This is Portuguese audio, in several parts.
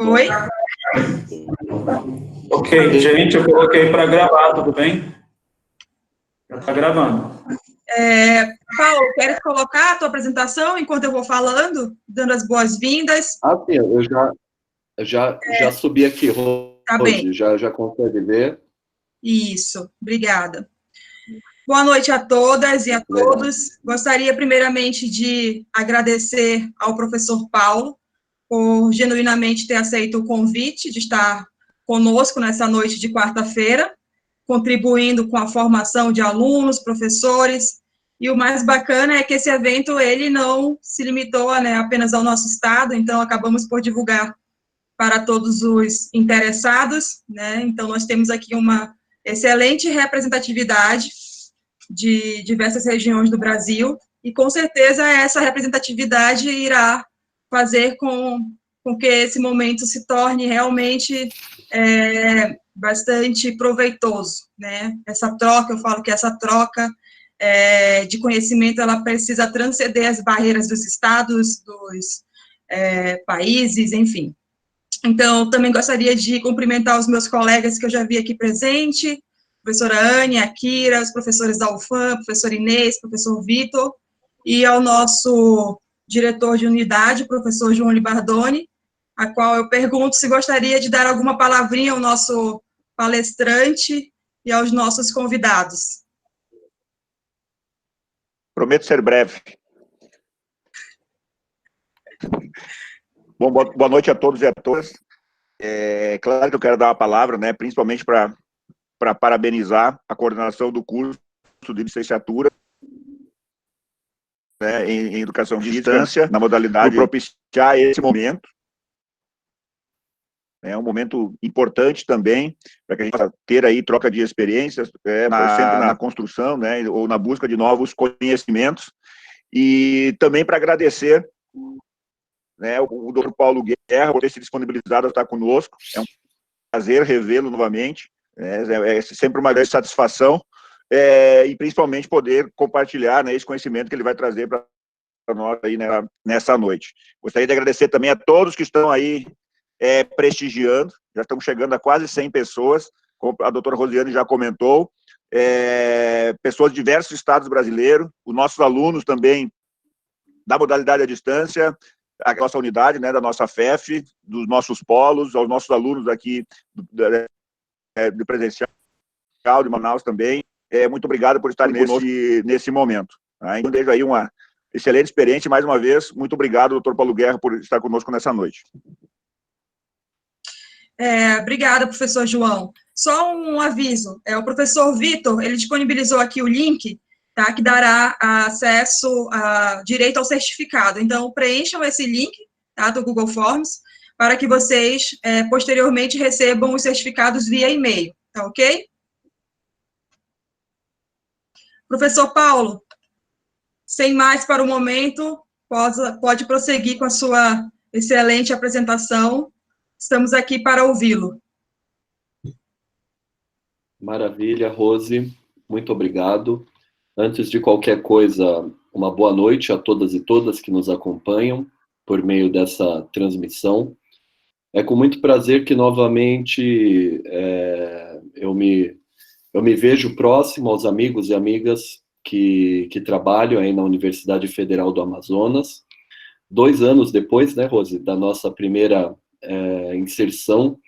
Oi? Ok, gente, eu coloquei para gravar, tudo bem? Já está gravando. Paulo, queres colocar a tua apresentação enquanto eu vou falando, dando as boas-vindas? Sim, eu já subi aqui, Tá Rose, bem. já consegue ver? Isso, obrigada. Boa noite a todas e a todos. Gostaria, primeiramente, de agradecer ao professor Paulo por genuinamente ter aceito o convite de estar conosco nessa noite de quarta-feira, contribuindo com a formação de alunos, professores, e o mais bacana é que esse evento, ele não se limitou, né, apenas ao nosso estado, então acabamos por divulgar para todos os interessados, né, então nós temos aqui uma excelente representatividade de diversas regiões do Brasil, e com certeza essa representatividade irá fazer com que esse momento se torne realmente bastante proveitoso, né? Essa troca, eu falo que essa troca de conhecimento, ela precisa transcender as barreiras dos estados, dos países, enfim. Então, também gostaria de cumprimentar os meus colegas que eu já vi aqui presente, professora Anne, a Kira, os professores da UFAM, professor Inês, professor Vitor, e ao nosso diretor de unidade, professor João Libardoni, a qual eu pergunto se gostaria de dar alguma palavrinha ao nosso palestrante e aos nossos convidados. Prometo ser breve. Bom, boa noite a todos e a todas. Claro que eu quero dar uma palavra, né, principalmente para parabenizar a coordenação do curso de licenciatura, né, em educação de distância, na modalidade de propiciar esse momento. É um momento importante também, para que a gente possa ter aí troca de experiências, sempre na construção, né, ou na busca de novos conhecimentos, e também para agradecer, né, o Dr. Paulo Guerra por ter se disponibilizado a estar conosco. É um prazer revê-lo novamente, é sempre uma grande satisfação, e principalmente poder compartilhar, né, esse conhecimento que ele vai trazer para nós aí, né, nessa noite. Gostaria de agradecer também a todos que estão aí prestigiando, já estamos chegando a quase 100 pessoas, como a doutora Rosiane já comentou, pessoas de diversos estados brasileiros, os nossos alunos também da modalidade à distância, a nossa unidade, né, da nossa FEF, dos nossos polos, aos nossos alunos aqui do presencial de Manaus também, muito obrigado por estarem conosco nesse momento. Então, desde aí uma excelente experiência, e mais uma vez, muito obrigado, doutor Paulo Guerra, por estar conosco nessa noite. Obrigada, professor João. Só um aviso, o professor Vitor, ele disponibilizou aqui o link, tá, que dará acesso direito ao certificado. Então, preencham esse link, tá, do Google Forms, para que vocês, posteriormente, recebam os certificados via e-mail, tá ok? Professor Paulo, sem mais para o momento, pode prosseguir com a sua excelente apresentação. Estamos aqui para ouvi-lo. Maravilha, Rose, muito obrigado. Antes de qualquer coisa, uma boa noite a todas e todas que nos acompanham por meio dessa transmissão. É com muito prazer que, novamente, eu me vejo próximo aos amigos e amigas que trabalham aí na Universidade Federal do Amazonas. 2 anos depois, né, Rose, da nossa primeira inserção,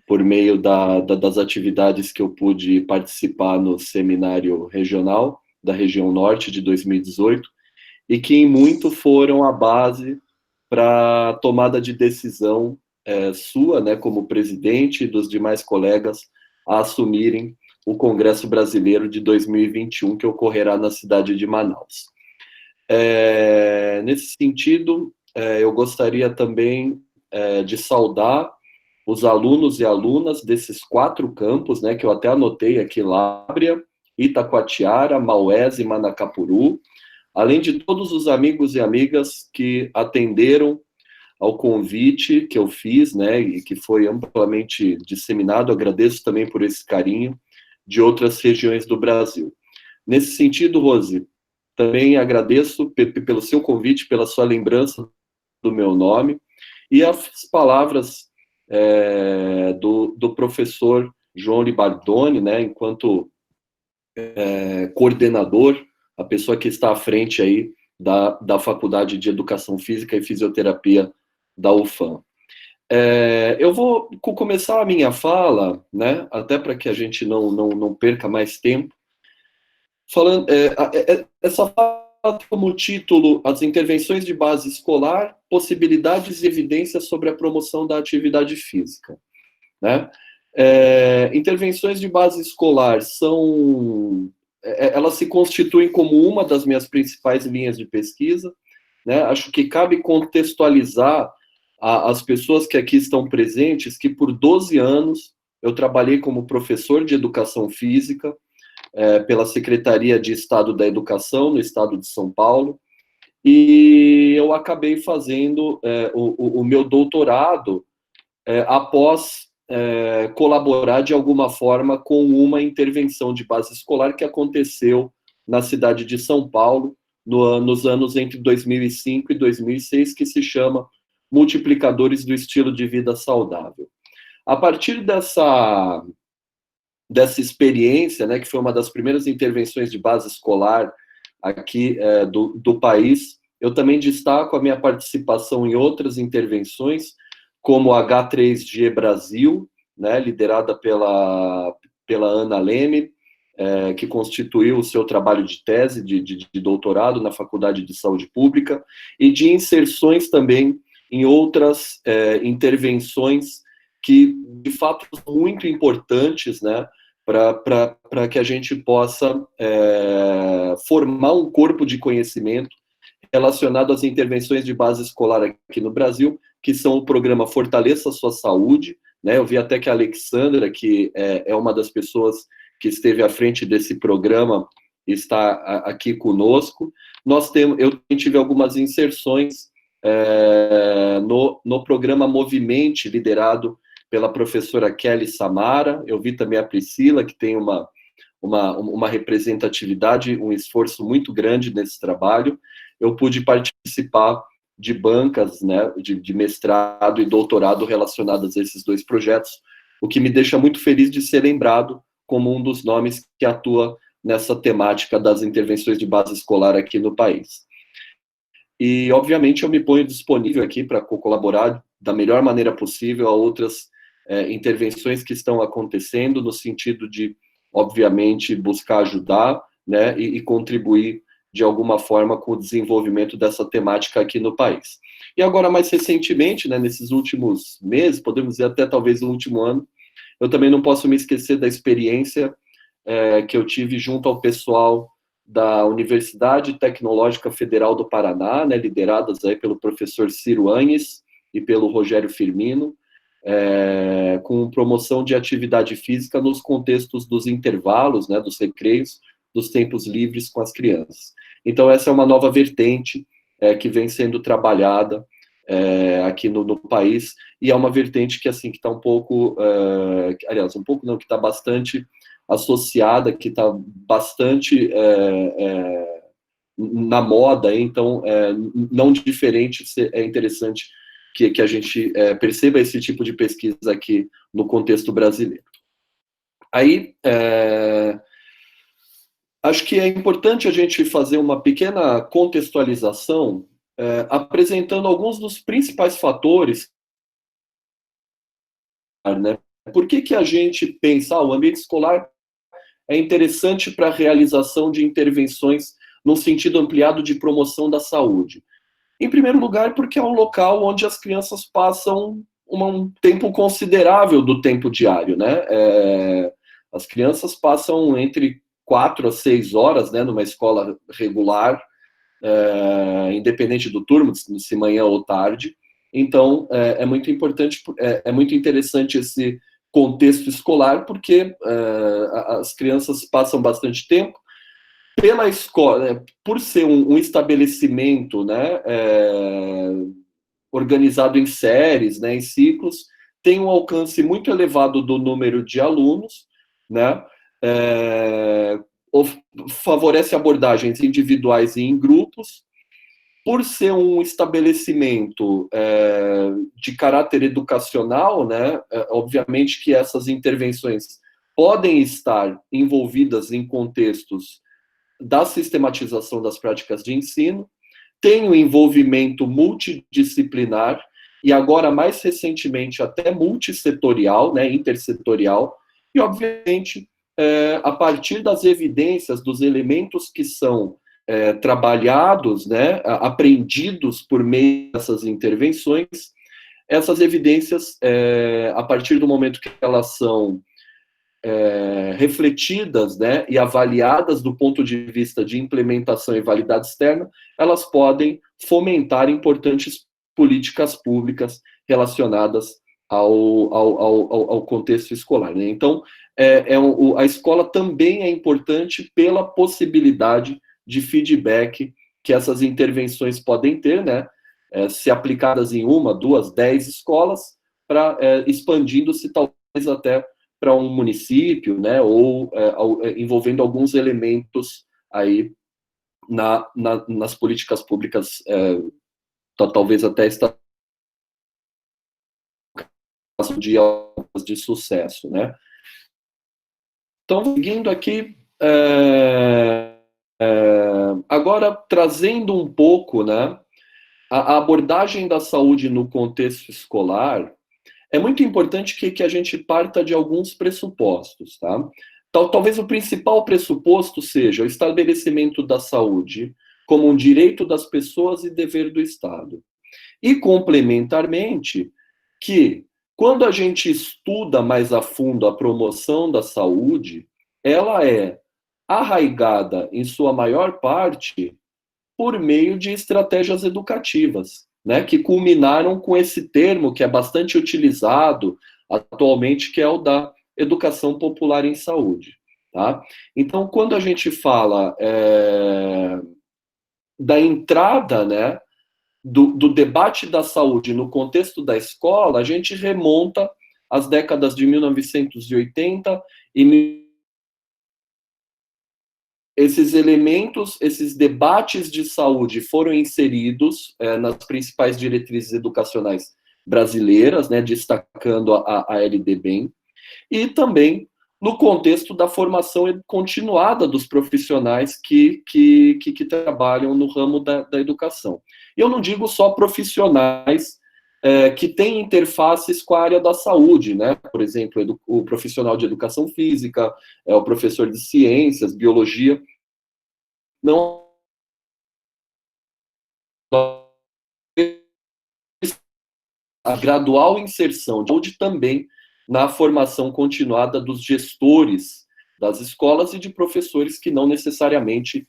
por meio das atividades que eu pude participar no seminário regional da região norte de 2018, e que em muito foram a base para a tomada de decisão sua, né, como presidente, e dos demais colegas a assumirem o Congresso Brasileiro de 2021, que ocorrerá na cidade de Manaus. Nesse sentido, eu gostaria também de saudar os alunos e alunas desses 4 campos, né, que eu até anotei aqui: Lábrea, Itacoatiara, Maués e Manacapuru, além de todos os amigos e amigas que atenderam ao convite que eu fiz, né, e que foi amplamente disseminado. Agradeço também por esse carinho de outras regiões do Brasil. Nesse sentido, Rose, também agradeço pelo seu convite, pela sua lembrança do meu nome, e as palavras do professor João Libardoni, né, enquanto coordenador, a pessoa que está à frente aí da Faculdade de Educação Física e Fisioterapia da UFAM. Eu vou começar a minha fala, né, até para que a gente não perca mais tempo, falando, essa fala tem como título As intervenções de base escolar, possibilidades e evidências sobre a promoção da atividade física, né? Intervenções de base escolar elas se constituem como uma das minhas principais linhas de pesquisa, né? Acho que cabe contextualizar as pessoas que aqui estão presentes, que por 12 anos eu trabalhei como professor de educação física pela Secretaria de Estado da Educação, no estado de São Paulo, e eu acabei fazendo o meu doutorado após colaborar de alguma forma com uma intervenção de base escolar que aconteceu na cidade de São Paulo, nos anos entre 2005 e 2006, que se chama Multiplicadores do Estilo de Vida Saudável. A partir dessa experiência, né, que foi uma das primeiras intervenções de base escolar aqui do país, eu também destaco a minha participação em outras intervenções, como a H3G Brasil, né, liderada pela Ana Leme, que constituiu o seu trabalho de tese de doutorado na Faculdade de Saúde Pública, e de inserções também em outras intervenções que, de fato, são muito importantes, né, para que a gente possa formar um corpo de conhecimento relacionado às intervenções de base escolar aqui no Brasil, que são o programa Fortaleça a Sua Saúde, né? Eu vi até que a Alexandra, que é uma das pessoas que esteve à frente desse programa, está aqui conosco. Eu tive algumas inserções no programa Movimente, liderado pela professora Kelly Samara. Eu vi também a Priscila, que tem uma representatividade, um esforço muito grande nesse trabalho. Eu pude participar de bancas, né, de mestrado e doutorado relacionadas a esses dois projetos, o que me deixa muito feliz de ser lembrado como um dos nomes que atua nessa temática das intervenções de base escolar aqui no país. E, obviamente, eu me ponho disponível aqui para colaborar da melhor maneira possível a outras intervenções que estão acontecendo, no sentido de, obviamente, buscar ajudar, né, e contribuir de alguma forma com o desenvolvimento dessa temática aqui no país. E agora, mais recentemente, né, nesses últimos meses, podemos dizer até talvez no último ano, eu também não posso me esquecer da experiência que eu tive junto ao pessoal da Universidade Tecnológica Federal do Paraná, né, lideradas aí pelo professor Ciro Agnes e pelo Rogério Firmino, com promoção de atividade física nos contextos dos intervalos, né, dos recreios, dos tempos livres com as crianças. Então, essa é uma nova vertente que vem sendo trabalhada aqui no país, e é uma vertente que, assim, que está um pouco, aliás, um pouco não, que está bastante associada, que está bastante na moda, então, não diferente, é interessante que a gente perceba esse tipo de pesquisa aqui no contexto brasileiro. Aí, acho que é importante a gente fazer uma pequena contextualização, apresentando alguns dos principais fatores, né? Por que a gente pensa o ambiente escolar é interessante para a realização de intervenções num sentido ampliado de promoção da saúde? Em primeiro lugar, porque é um local onde as crianças passam um tempo considerável do tempo diário, né? As crianças passam entre 4 a 6 horas, né, numa escola regular, independente do turno, se manhã ou tarde. Então, é muito importante, é muito interessante esse contexto escolar, porque as crianças passam bastante tempo. Pela escola, por ser um estabelecimento, né, organizado em séries, né, em ciclos, tem um alcance muito elevado do número de alunos, né, favorece abordagens individuais e em grupos, por ser um estabelecimento de caráter educacional, né, obviamente que essas intervenções podem estar envolvidas em contextos da sistematização das práticas de ensino, tem o envolvimento multidisciplinar e agora, mais recentemente, até multissetorial, né, intersetorial, e, obviamente, a partir das evidências, dos elementos que são trabalhados, né, aprendidos por meio dessas intervenções, essas evidências, a partir do momento que elas são refletidas, né, e avaliadas do ponto de vista de implementação e validade externa, elas podem fomentar importantes políticas públicas relacionadas ao contexto escolar, né? Então, a escola também é importante pela possibilidade de feedback que essas intervenções podem ter, né? Se aplicadas em 1, 2, 10 escolas, expandindo-se talvez até para um município, né, ou envolvendo alguns elementos aí nas políticas públicas, talvez até de sucesso, né. Então, seguindo aqui, agora trazendo um pouco, né, a abordagem da saúde no contexto escolar. É muito importante que a gente parta de alguns pressupostos, tá? Talvez o principal pressuposto seja o estabelecimento da saúde como um direito das pessoas e dever do Estado. E, complementarmente, que quando a gente estuda mais a fundo a promoção da saúde, ela é arraigada, em sua maior parte, por meio de estratégias educativas, né, que culminaram com esse termo que é bastante utilizado atualmente, que é o da educação popular em saúde. Tá? Então, quando a gente fala da entrada, né, do debate da saúde no contexto da escola, a gente remonta às décadas de 1980 e esses elementos, esses debates de saúde foram inseridos nas principais diretrizes educacionais brasileiras, né, destacando a LDB, e também no contexto da formação continuada dos profissionais que trabalham no ramo da educação. E eu não digo só profissionais que têm interfaces com a área da saúde, né? Por exemplo, o profissional de educação física, o professor de ciências, biologia. Não. A gradual inserção de saúde também na formação continuada dos gestores das escolas e de professores que não necessariamente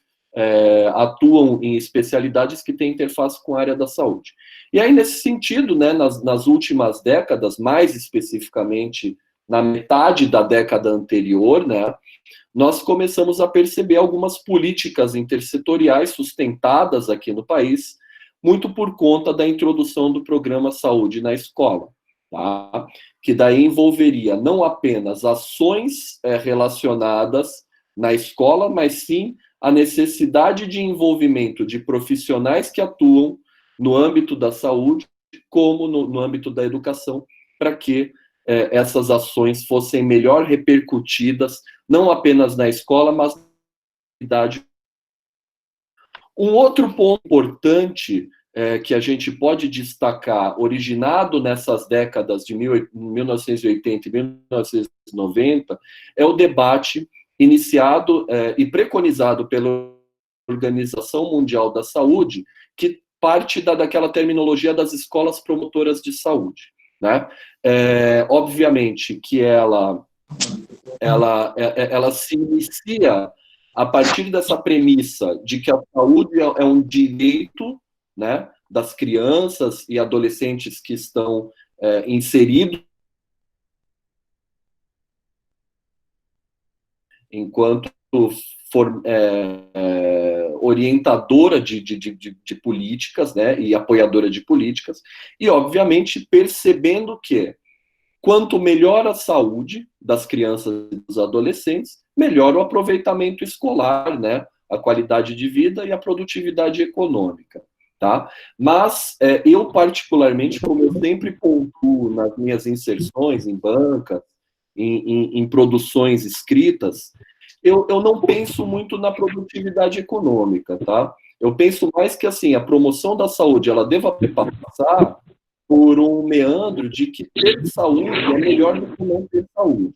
atuam em especialidades que têm interface com a área da saúde. E aí, nesse sentido, né, nas últimas décadas, mais especificamente na metade da década anterior, né, nós começamos a perceber algumas políticas intersetoriais sustentadas aqui no país, muito por conta da introdução do programa Saúde na Escola, tá? Que daí envolveria não apenas ações relacionadas na escola, mas sim a necessidade de envolvimento de profissionais que atuam no âmbito da saúde, como no âmbito da educação, para que essas ações fossem melhor repercutidas, não apenas na escola, mas na cidade. Um outro ponto importante que a gente pode destacar, originado nessas décadas de 1980 e 1990, é o debate iniciado e preconizado pela Organização Mundial da Saúde, que parte daquela terminologia das escolas promotoras de saúde, né? Obviamente que ela se inicia a partir dessa premissa de que a saúde é um direito, né, das crianças e adolescentes que estão inseridos enquanto orientadora de políticas, né, e apoiadora de políticas, e, obviamente, percebendo que quanto melhor a saúde das crianças e dos adolescentes, melhor o aproveitamento escolar, né, a qualidade de vida e a produtividade econômica, tá? Mas eu, particularmente, como eu sempre pontuo nas minhas inserções em banca, em produções escritas, eu não penso muito na produtividade econômica, tá? Eu penso mais que, assim, a promoção da saúde, ela deva passar por um meandro de que ter saúde é melhor do que não ter saúde,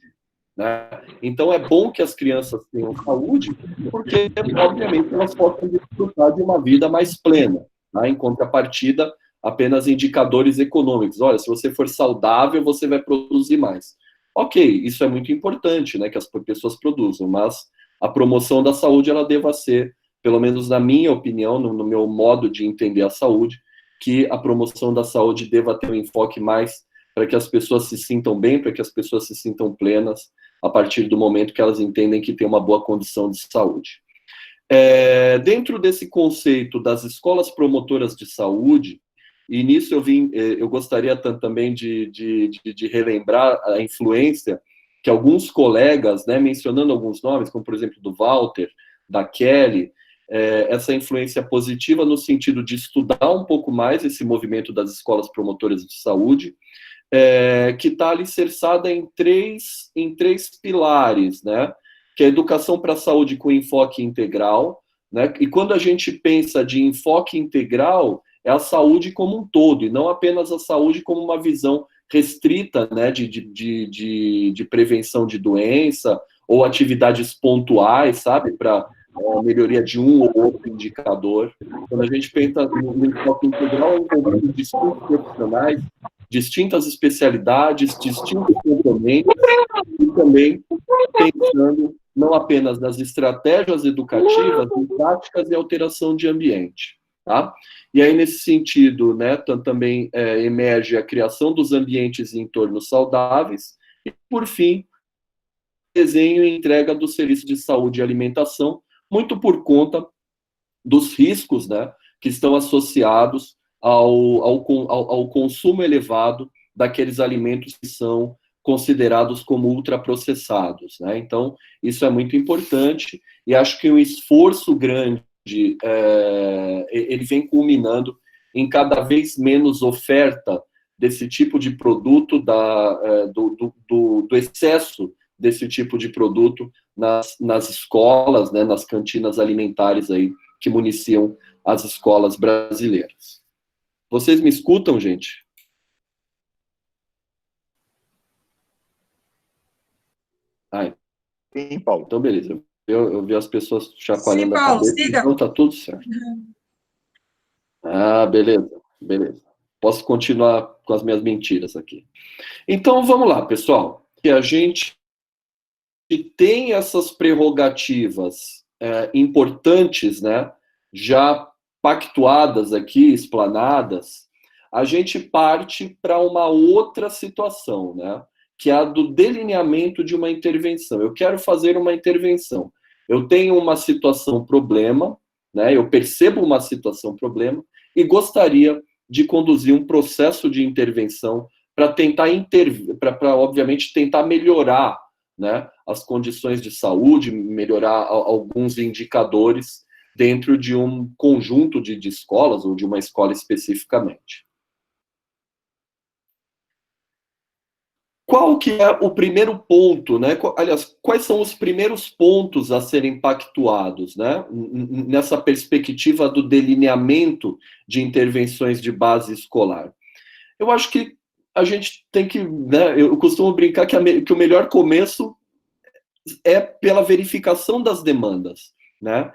né? Então, é bom que as crianças tenham saúde, porque, obviamente, elas possam desfrutar de uma vida mais plena, né? Em contrapartida, apenas indicadores econômicos. Olha, se você for saudável, você vai produzir mais. Ok, isso é muito importante, né, que as pessoas produzam, mas a promoção da saúde, ela deva ser, pelo menos na minha opinião, no meu modo de entender a saúde, que a promoção da saúde deva ter um enfoque mais para que as pessoas se sintam bem, para que as pessoas se sintam plenas, a partir do momento que elas entendem que tem uma boa condição de saúde. Dentro desse conceito das escolas promotoras de saúde, e nisso eu gostaria também de relembrar a influência que alguns colegas, né, mencionando alguns nomes, como por exemplo do Walter, da Kelly, essa influência positiva no sentido de estudar um pouco mais esse movimento das escolas promotoras de saúde, que está alicerçada em três pilares, né? Que é a educação para a saúde com enfoque integral, né? E quando a gente pensa de enfoque integral, é a saúde como um todo, e não apenas a saúde como uma visão restrita, né, de prevenção de doença, ou atividades pontuais, sabe, para melhoria de um ou outro indicador. Quando a gente pensa no enfoque integral, envolvendo distintos profissionais, distintas especialidades, distintos componentes, e também pensando não apenas nas estratégias educativas, em práticas e alteração de ambiente. Tá? E aí, nesse sentido, né, também emerge a criação dos ambientes e entornos saudáveis, e, por fim, desenho e entrega do serviço de saúde e alimentação, muito por conta dos riscos, né, que estão associados ao consumo elevado daqueles alimentos que são considerados como ultraprocessados, né? Então, isso é muito importante, e acho que um esforço grande ele vem culminando em cada vez menos oferta desse tipo de produto, do excesso desse tipo de produto nas escolas, né, nas cantinas alimentares aí que municiam as escolas brasileiras. Vocês me escutam, gente? Sim, Paulo. Então, beleza. Eu vi as pessoas chacoalhando Sim, Paulo, a cabeça, siga. então tá tudo certo. Beleza. Posso continuar com as minhas mentiras aqui. Então, vamos lá, pessoal. Que a gente tem essas prerrogativas importantes, né, já pactuadas aqui, explanadas, a gente parte para uma outra situação, né, que é a do delineamento de uma intervenção. Eu quero fazer uma intervenção. Eu tenho uma situação problema, né, eu percebo uma situação problema e gostaria de conduzir um processo de intervenção para tentar obviamente, tentar melhorar, né, as condições de saúde, melhorar alguns indicadores dentro de um conjunto de escolas, ou de uma escola especificamente. Qual que é o primeiro ponto, né? Aliás, quais são os primeiros pontos a serem pactuados, né, nessa perspectiva do delineamento de intervenções de base escolar? Eu acho que a gente tem que, né, eu costumo brincar que o melhor começo é pela verificação das demandas, né?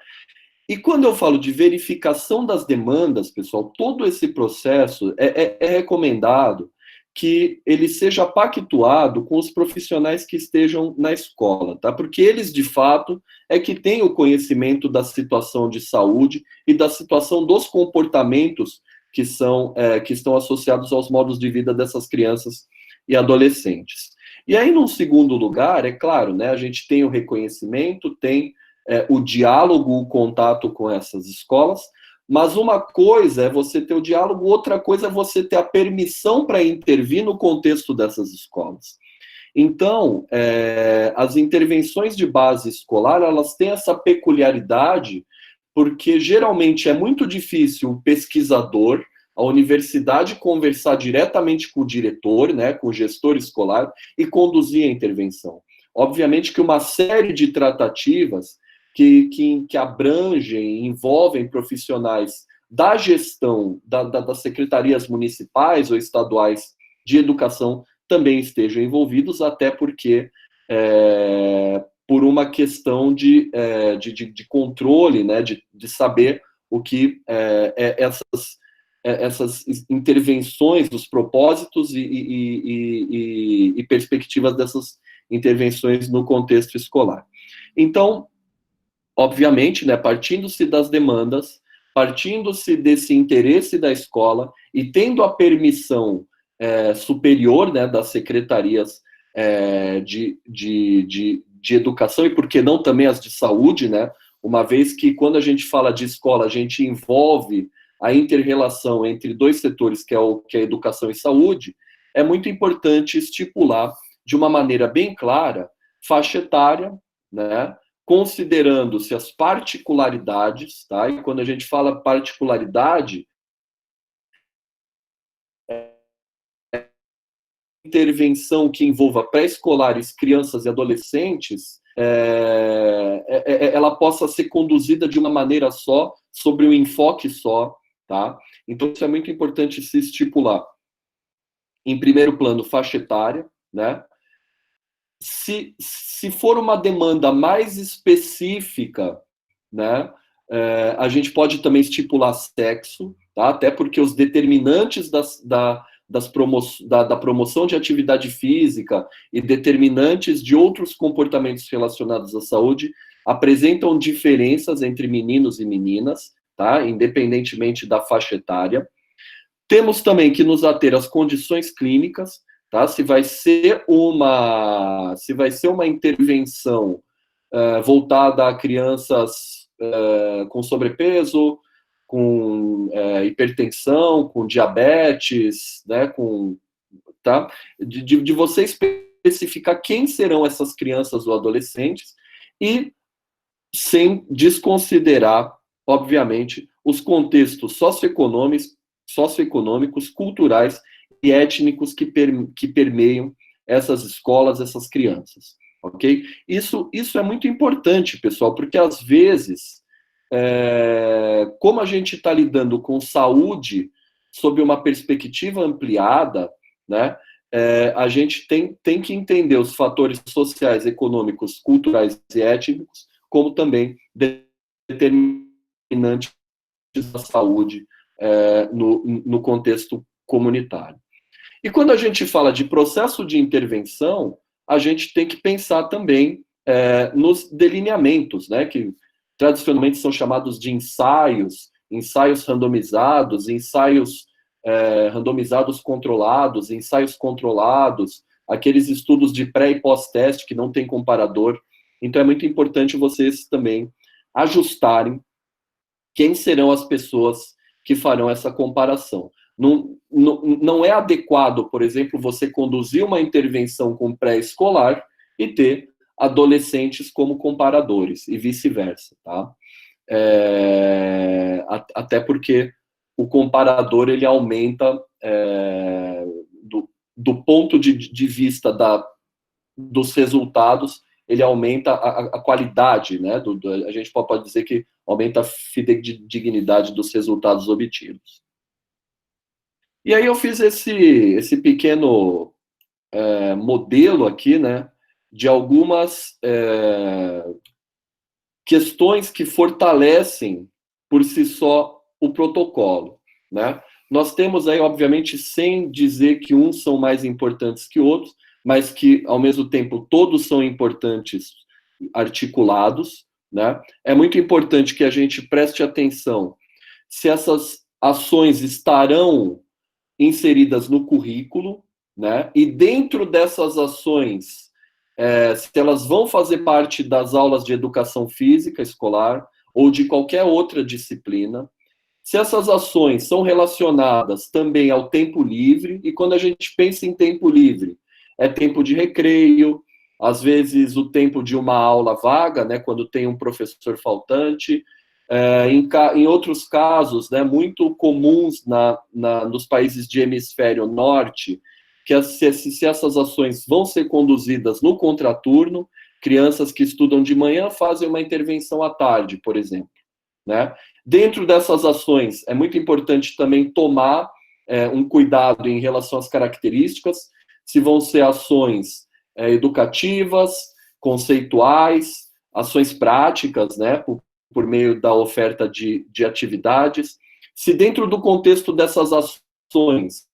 E quando eu falo de verificação das demandas, pessoal, todo esse processo é recomendado que ele seja pactuado com os profissionais que estejam na escola, tá? Porque eles, de fato, é que têm o conhecimento da situação de saúde e da situação dos comportamentos que estão associados aos modos de vida dessas crianças e adolescentes. E aí, num segundo lugar, é claro, né, a gente tem o reconhecimento, tem o diálogo, o contato com essas escolas, mas uma coisa é você ter o diálogo, outra coisa é você ter a permissão para intervir no contexto dessas escolas. Então, as intervenções de base escolar, elas têm essa peculiaridade porque geralmente é muito difícil o pesquisador, a universidade, conversar diretamente com o diretor, né, com o gestor escolar, e conduzir a intervenção. Obviamente que uma série de tratativas que abrangem, envolvem profissionais da gestão das secretarias municipais ou estaduais de educação também estejam envolvidos, até porque por uma questão de controle, né, de saber o que essas intervenções, os propósitos e perspectivas dessas intervenções no contexto escolar. Então, obviamente, né, partindo-se das demandas, partindo-se desse interesse da escola e tendo a permissão superior, né, das secretarias de educação, e por que não também as de saúde, né, uma vez que quando a gente fala de escola, a gente envolve a inter-relação entre dois setores, que é a educação e saúde, é muito importante estipular de uma maneira bem clara faixa etária, né, considerando-se as particularidades, tá? E quando a gente fala particularidade, intervenção que envolva pré-escolares, crianças e adolescentes, ela possa ser conduzida de uma maneira só, sobre um enfoque só, tá? Então, isso é muito importante se estipular. Em primeiro plano, faixa etária, né? Se for uma demanda mais específica, né, a gente pode também estipular sexo, tá? Até porque os determinantes da promoção de atividade física e determinantes de outros comportamentos relacionados à saúde apresentam diferenças entre meninos e meninas, tá? Independentemente da faixa etária. Temos também que nos ater às condições clínicas, tá? Se vai ser uma intervenção voltada a crianças com sobrepeso, com hipertensão, com diabetes, né? Tá? De você especificar quem serão essas crianças ou adolescentes e sem desconsiderar, obviamente, os contextos socioeconômicos, culturais e étnicos que permeiam essas escolas, essas crianças, ok? Isso é muito importante, pessoal, porque às vezes, como a gente está lidando com saúde sob uma perspectiva ampliada, né, a gente tem que entender os fatores sociais, econômicos, culturais e étnicos, como também determinantes da saúde no contexto comunitário. E quando a gente fala de processo de intervenção, a gente tem que pensar também nos delineamentos, né, que tradicionalmente são chamados de ensaios randomizados, ensaios randomizados controlados, ensaios controlados, aqueles estudos de pré e pós-teste que não tem comparador. Então, é muito importante vocês também ajustarem quem serão as pessoas que farão essa comparação. Não é adequado, por exemplo, você conduzir uma intervenção com pré-escolar e ter adolescentes como comparadores, e vice-versa, tá? Até porque o comparador, ele aumenta, do ponto de vista dos resultados, ele aumenta a qualidade, né? A gente pode dizer que aumenta a fidedignidade dos resultados obtidos. E aí eu fiz esse pequeno modelo aqui, né, de algumas questões que fortalecem por si só o protocolo, né? Nós temos aí, obviamente, sem dizer que uns são mais importantes que outros, mas que, ao mesmo tempo, todos são importantes, articulados, né? É muito importante que a gente preste atenção se essas ações estarão inseridas no currículo, né? E dentro dessas ações, se elas vão fazer parte das aulas de educação física escolar ou de qualquer outra disciplina, se essas ações são relacionadas também ao tempo livre, e quando a gente pensa em tempo livre, é tempo de recreio, às vezes o tempo de uma aula vaga, né, quando tem um professor faltante, Em outros casos, né, muito comuns nos países de hemisfério norte, que se essas ações vão ser conduzidas no contraturno, crianças que estudam de manhã fazem uma intervenção à tarde, por exemplo, né? Dentro dessas ações, é muito importante também tomar um cuidado em relação às características, se vão ser ações educativas, conceituais, ações práticas, né, por meio da oferta de atividades. Se dentro do contexto dessas ações,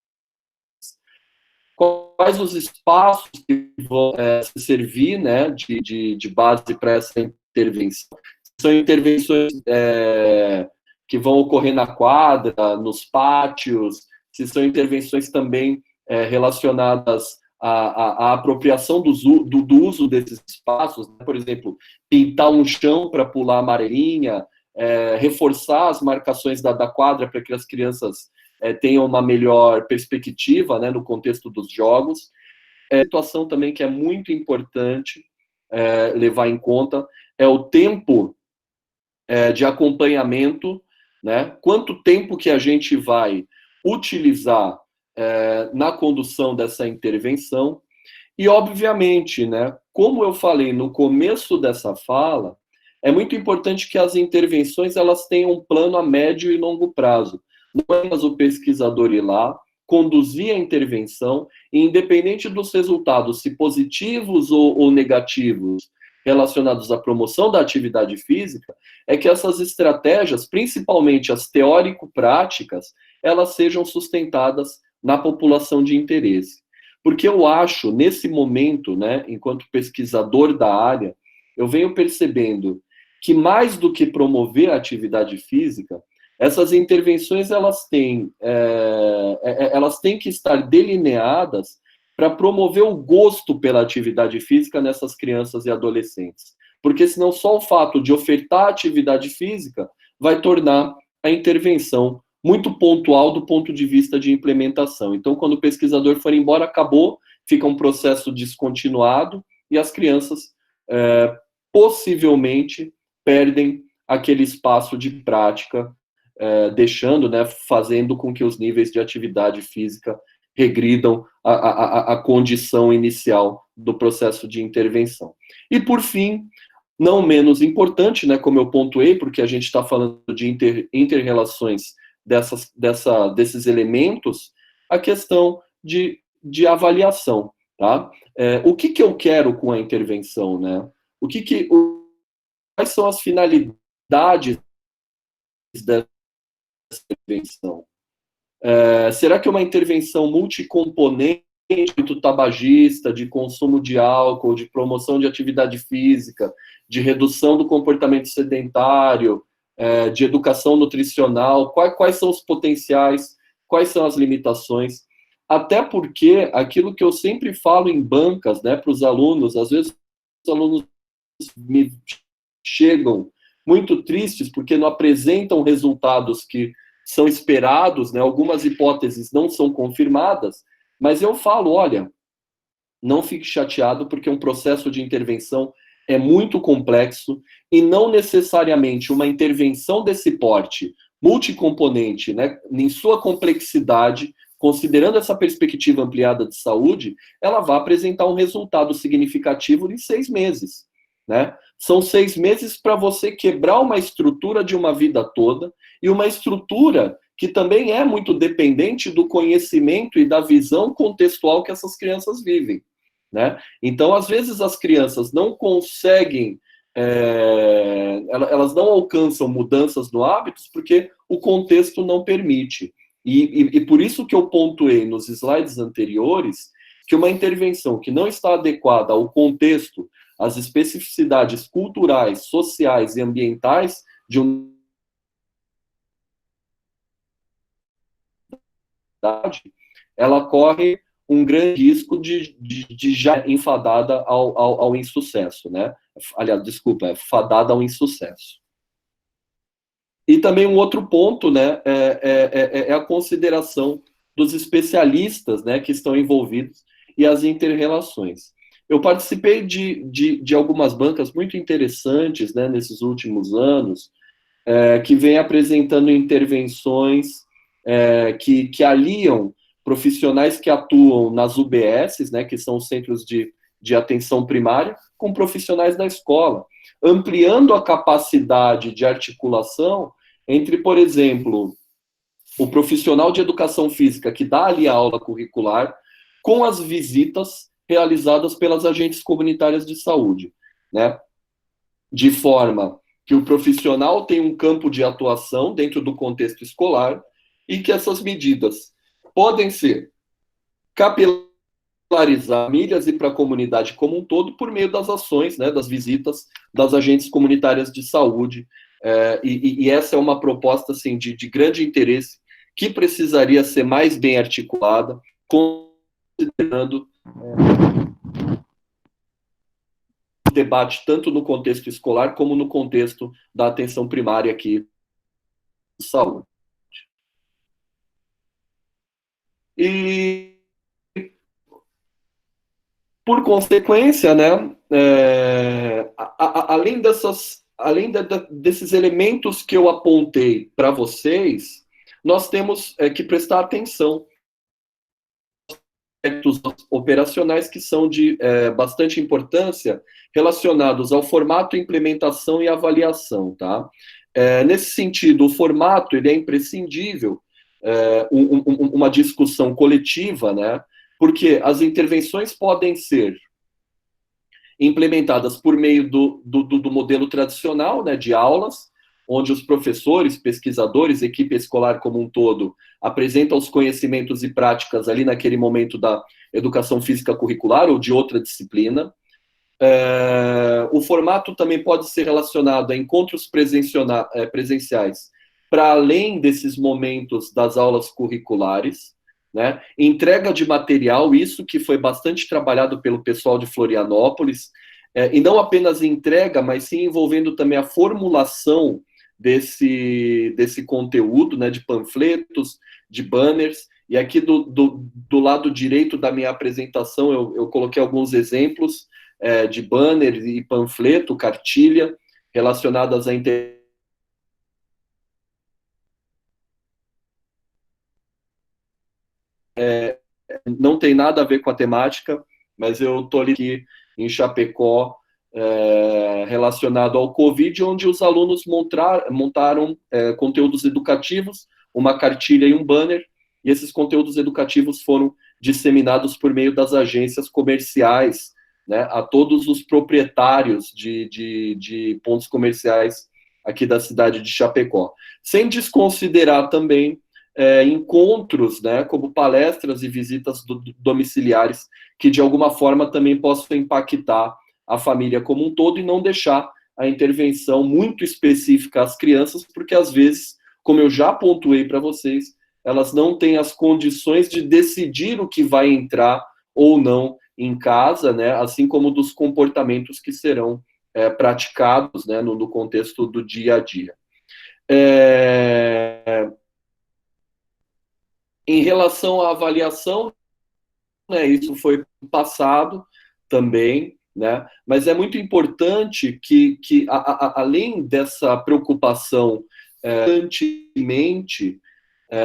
quais os espaços que vão servir, né, de base para essa intervenção. São intervenções que vão ocorrer na quadra, nos pátios, se são intervenções também relacionadas à apropriação do uso desses espaços, né? Por exemplo, pintar um chão para pular amarelinha, reforçar as marcações da quadra para que as crianças tenham uma melhor perspectiva, né, no contexto dos jogos. Situação também que é muito importante levar em conta é o tempo de acompanhamento, né? Quanto tempo que a gente vai utilizar na condução dessa intervenção. E, obviamente, né, como eu falei no começo dessa fala, é muito importante que as intervenções elas tenham um plano a médio e longo prazo. Não é apenas o pesquisador ir lá, conduzir a intervenção, e independente dos resultados, se positivos ou negativos, relacionados à promoção da atividade física, é que essas estratégias, principalmente as teórico-práticas, elas sejam sustentadas na população de interesse. Porque eu acho, nesse momento, né, enquanto pesquisador da área, eu venho percebendo que mais do que promover a atividade física, essas intervenções elas têm que estar delineadas para promover o gosto pela atividade física nessas crianças e adolescentes. Porque senão só o fato de ofertar atividade física vai tornar a intervenção muito pontual do ponto de vista de implementação. Então, quando o pesquisador for embora, acabou, fica um processo descontinuado e as crianças possivelmente perdem aquele espaço de prática, deixando, né, fazendo com que os níveis de atividade física regridam a condição inicial do processo de intervenção. E, por fim, não menos importante, né, como eu pontuei, porque a gente está falando de inter-relações desses elementos, a questão de avaliação. Tá? O que eu quero com a intervenção? Né? Quais são as finalidades dessa intervenção? Será que uma intervenção multicomponente do tabagista, de consumo de álcool, de promoção de atividade física, de redução do comportamento sedentário, de educação nutricional, quais são os potenciais, quais são as limitações? Até porque aquilo que eu sempre falo em bancas, né, para os alunos, às vezes os alunos me chegam muito tristes porque não apresentam resultados que são esperados, né? Algumas hipóteses não são confirmadas, mas eu falo, olha, não fique chateado porque um processo de intervenção é muito complexo e não necessariamente uma intervenção desse porte multicomponente, né, em sua complexidade, considerando essa perspectiva ampliada de saúde, ela vai apresentar um resultado significativo em 6 meses, né? São 6 meses para você quebrar uma estrutura de uma vida toda, e uma estrutura que também é muito dependente do conhecimento e da visão contextual que essas crianças vivem, né? Então, às vezes, as crianças não conseguem, elas não alcançam mudanças no hábitos porque o contexto não permite. E por isso que eu pontuei nos slides anteriores que uma intervenção que não está adequada ao contexto, às especificidades culturais, sociais e ambientais de uma cidade, ela corre um grande risco de já enfadada ao insucesso, né? Aliás, desculpa, fadada ao insucesso. E também um outro ponto, né, é a consideração dos especialistas, né, que estão envolvidos e as inter-relações. Eu participei de algumas bancas muito interessantes, né, nesses últimos anos, que vem apresentando intervenções que aliam profissionais que atuam nas UBSs, né, que são os centros de atenção primária, com profissionais da escola, ampliando a capacidade de articulação entre, por exemplo, o profissional de educação física que dá ali a aula curricular com as visitas realizadas pelas agentes comunitárias de saúde, né? De forma que o profissional tem um campo de atuação dentro do contexto escolar e que essas medidas podem ser capilarizar famílias e para a comunidade como um todo por meio das ações, né, das visitas das agentes comunitárias de saúde. E essa é uma proposta assim, de grande interesse que precisaria ser mais bem articulada, considerando o debate tanto no contexto escolar como no contexto da atenção primária aqui de saúde. E, por consequência, né, além desses elementos que eu apontei para vocês, nós temos que prestar atenção aspectos operacionais que são de bastante importância relacionados ao formato, implementação e avaliação, tá? Nesse sentido, o formato ele é imprescindível, uma discussão coletiva, né? Porque as intervenções podem ser implementadas por meio do modelo tradicional, né, de aulas, onde os professores, pesquisadores, equipe escolar como um todo, apresentam os conhecimentos e práticas ali naquele momento da educação física curricular ou de outra disciplina. O formato também pode ser relacionado a encontros presenciais, para além desses momentos das aulas curriculares, né? Entrega de material, isso que foi bastante trabalhado pelo pessoal de Florianópolis, e não apenas entrega, mas sim envolvendo também a formulação desse conteúdo, né, de panfletos, de banners. E aqui do lado direito da minha apresentação eu coloquei alguns exemplos de banner e panfleto, cartilha, relacionadas à não tem nada a ver com a temática, mas eu estou aqui em Chapecó, relacionado ao Covid, onde os alunos montaram conteúdos educativos, uma cartilha e um banner, e esses conteúdos educativos foram disseminados por meio das agências comerciais, né, a todos os proprietários de pontos comerciais aqui da cidade de Chapecó. Sem desconsiderar também encontros, né, como palestras e visitas domiciliares, que de alguma forma também possam impactar a família como um todo e não deixar a intervenção muito específica às crianças, porque às vezes, como eu já pontuei para vocês, elas não têm as condições de decidir o que vai entrar ou não em casa, né, assim como dos comportamentos que serão praticados, né, no contexto do dia a dia. Em relação à avaliação, né, isso foi passado também, né, mas é muito importante que além dessa preocupação constantemente,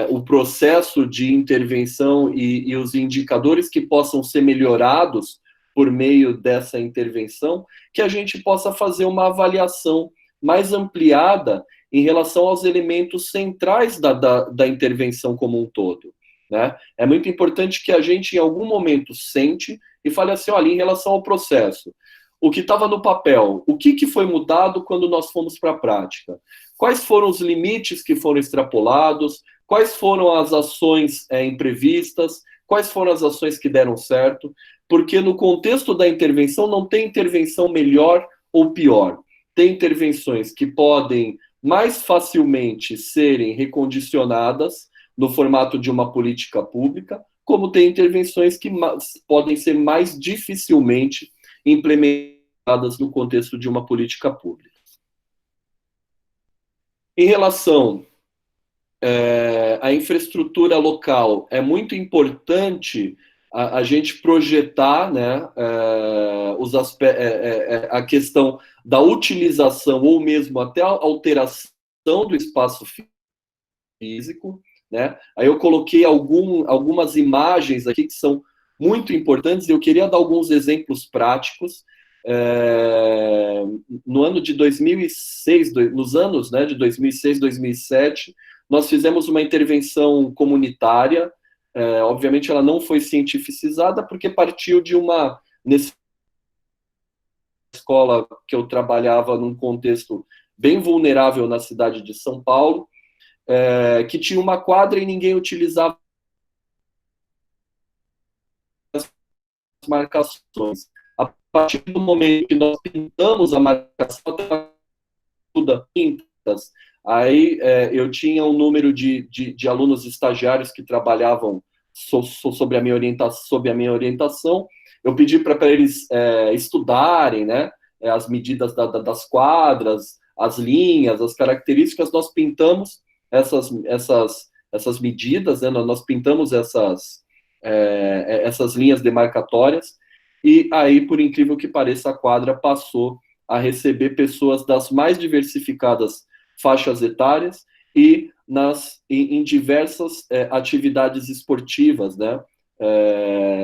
o processo de intervenção e os indicadores que possam ser melhorados por meio dessa intervenção, que a gente possa fazer uma avaliação mais ampliada em relação aos elementos centrais da intervenção como um todo, né? É muito importante que a gente, em algum momento, sente e fale assim, olha, em relação ao processo, o que estava no papel, o que foi mudado quando nós fomos para a prática? Quais foram os limites que foram extrapolados? Quais foram as ações imprevistas? Quais foram as ações que deram certo? Porque no contexto da intervenção não tem intervenção melhor ou pior. Tem intervenções que podem mais facilmente serem recondicionadas no formato de uma política pública, como tem intervenções que podem ser mais dificilmente implementadas no contexto de uma política pública. Em relação à infraestrutura local, é muito importante a gente projetar, né, a questão da utilização ou mesmo até a alteração do espaço físico, né? Aí eu coloquei algumas imagens aqui que são muito importantes, e eu queria dar alguns exemplos práticos. No ano de 2006, nos anos, né, de 2006, 2007, nós fizemos uma intervenção comunitária. Obviamente ela não foi cientificizada, porque partiu de nessa escola que eu trabalhava num contexto bem vulnerável na cidade de São Paulo, que tinha uma quadra e ninguém utilizava as marcações. A partir do momento que nós pintamos a marcação, pintas, aí eu tinha um número de alunos estagiários que trabalhavam sob a minha orientação. Eu pedi para eles estudarem, né, as medidas das quadras, as linhas, as características. Nós pintamos essas medidas, né, nós pintamos essas linhas demarcatórias, e aí, por incrível que pareça, a quadra passou a receber pessoas das mais diversificadas faixas etárias e em diversas atividades esportivas, né?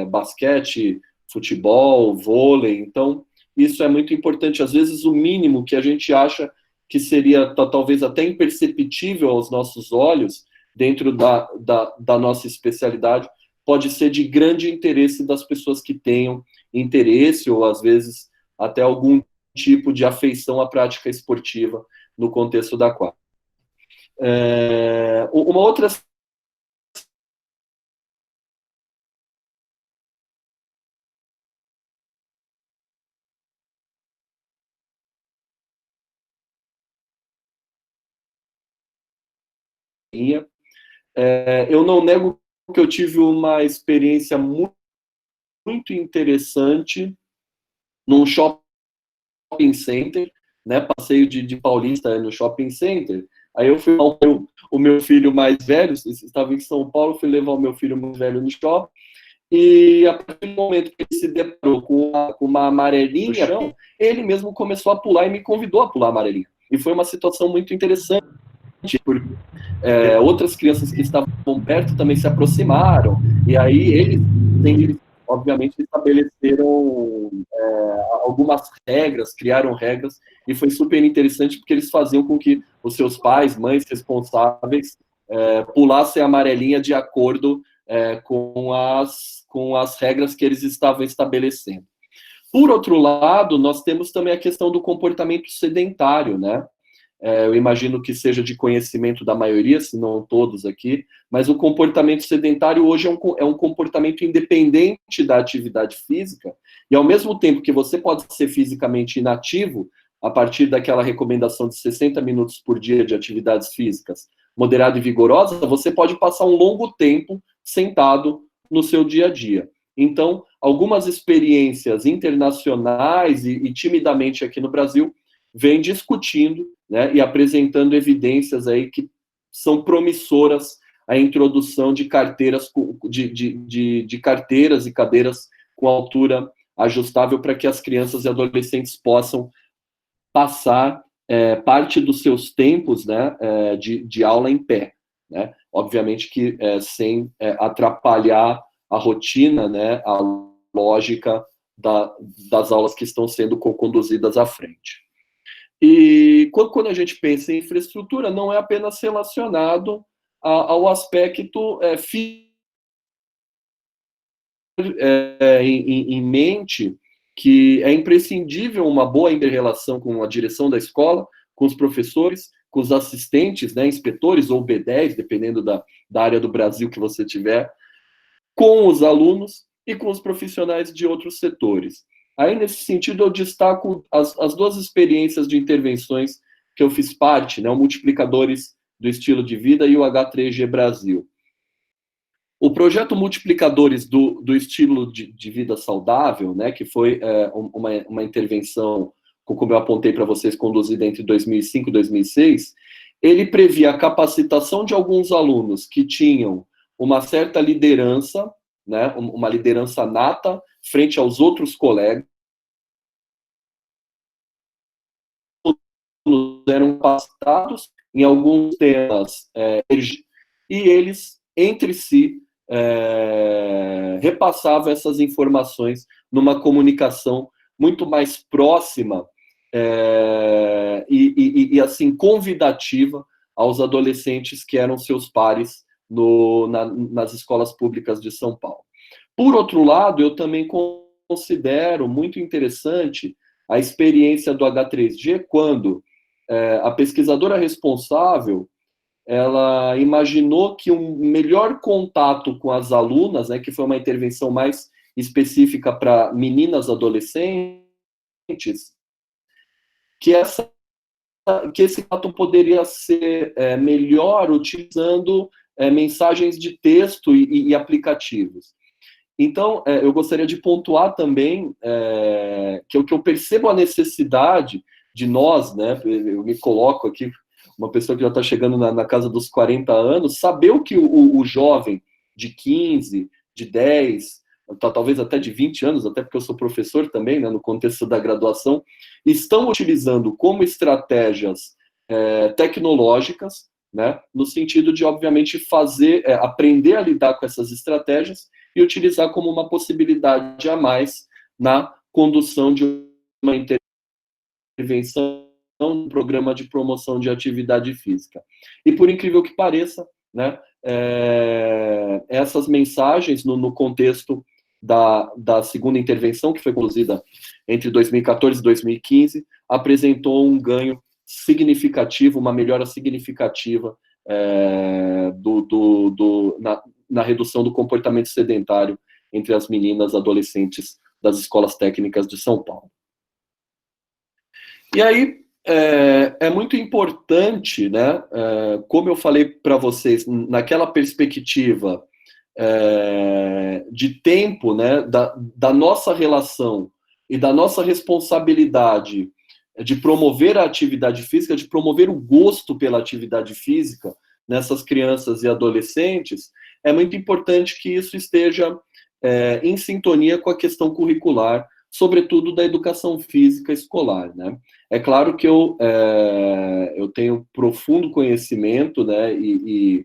Basquete, futebol, vôlei. Então, isso é muito importante. Às vezes, o mínimo que a gente acha que seria talvez até imperceptível aos nossos olhos, dentro da nossa especialidade, pode ser de grande interesse das pessoas que tenham interesse, ou às vezes até algum tipo de afeição à prática esportiva no contexto da quadra. Uma outra eu não nego que eu tive uma experiência muito interessante num shopping center, né? Passeio de Paulista no shopping center. Aí eu fui levar o meu filho mais velho, estava em São Paulo, fui levar o meu filho mais velho no shopping, e a partir do momento que ele se deparou com uma amarelinha, ele mesmo começou a pular e me convidou a pular amarelinha. E foi uma situação muito interessante, porque outras crianças que estavam perto também se aproximaram, e aí eles obviamente estabeleceram algumas regras, criaram regras, e foi super interessante porque eles faziam com que os seus pais, mães responsáveis pulassem a amarelinha de acordo com as regras que eles estavam estabelecendo. Por outro lado, nós temos também a questão do comportamento sedentário, né? Eu imagino que seja de conhecimento da maioria, se não todos aqui, mas o comportamento sedentário hoje é um comportamento independente da atividade física, e ao mesmo tempo que você pode ser fisicamente inativo, a partir daquela recomendação de 60 minutos por dia de atividades físicas, moderada e vigorosa, você pode passar um longo tempo sentado no seu dia a dia. Então, algumas experiências internacionais e timidamente aqui no Brasil vêm discutindo, né, e apresentando evidências aí que são promissoras a introdução de carteiras de carteiras e cadeiras com altura ajustável para que as crianças e adolescentes possam passar parte dos seus tempos, né, de aula em pé, né? Obviamente que sem atrapalhar a rotina, né, a lógica das aulas que estão sendo conduzidas à frente. E quando a gente pensa em infraestrutura, não é apenas relacionado ao aspecto em mente que é imprescindível uma boa inter-relação com a direção da escola, com os professores, com os assistentes, né, inspetores ou B10, dependendo da área do Brasil que você tiver, com os alunos e com os profissionais de outros setores. Aí, nesse sentido, eu destaco as duas experiências de intervenções que eu fiz parte, né, o Multiplicadores do Estilo de Vida e o H3G Brasil. O projeto Multiplicadores do Estilo de Vida Saudável, né, que foi uma intervenção, como eu apontei para vocês, conduzida entre 2005 e 2006, ele previa a capacitação de alguns alunos que tinham uma certa liderança, né, uma liderança nata frente aos outros colegas, eram capacitados em alguns temas, e eles, entre si, repassavam essas informações numa comunicação muito mais próxima e assim, convidativa aos adolescentes que eram seus pares nas escolas públicas de São Paulo. Por outro lado, eu também considero muito interessante a experiência do H3G, quando a pesquisadora responsável, ela imaginou que um melhor contato com as alunas, né, que foi uma intervenção mais específica para meninas adolescentes, que esse contato poderia ser melhor utilizando mensagens de texto e aplicativos. Então, eu gostaria de pontuar também que eu percebo a necessidade de nós, né, eu me coloco aqui, uma pessoa que já está chegando na casa dos 40 anos, saber o que o jovem de 15, de 10, talvez até de 20 anos, até porque eu sou professor também, né, no contexto da graduação, estão utilizando como estratégias tecnológicas, né, no sentido de, obviamente, aprender a lidar com essas estratégias e utilizar como uma possibilidade a mais na condução de uma intervenção, um programa de promoção de atividade física. E, por incrível que pareça, né, essas mensagens, no contexto da segunda intervenção, que foi conduzida entre 2014 e 2015, apresentou um ganho significativo, uma melhora significativa na redução do comportamento sedentário entre as meninas adolescentes das escolas técnicas de São Paulo. E aí, é muito importante, né, como eu falei para vocês, naquela perspectiva de tempo, né, da nossa relação e da nossa responsabilidade de promover a atividade física, de promover o gosto pela atividade física nessas crianças e adolescentes, é muito importante que isso esteja em sintonia com a questão curricular, sobretudo da educação física escolar, né? É claro que eu tenho profundo conhecimento, né, e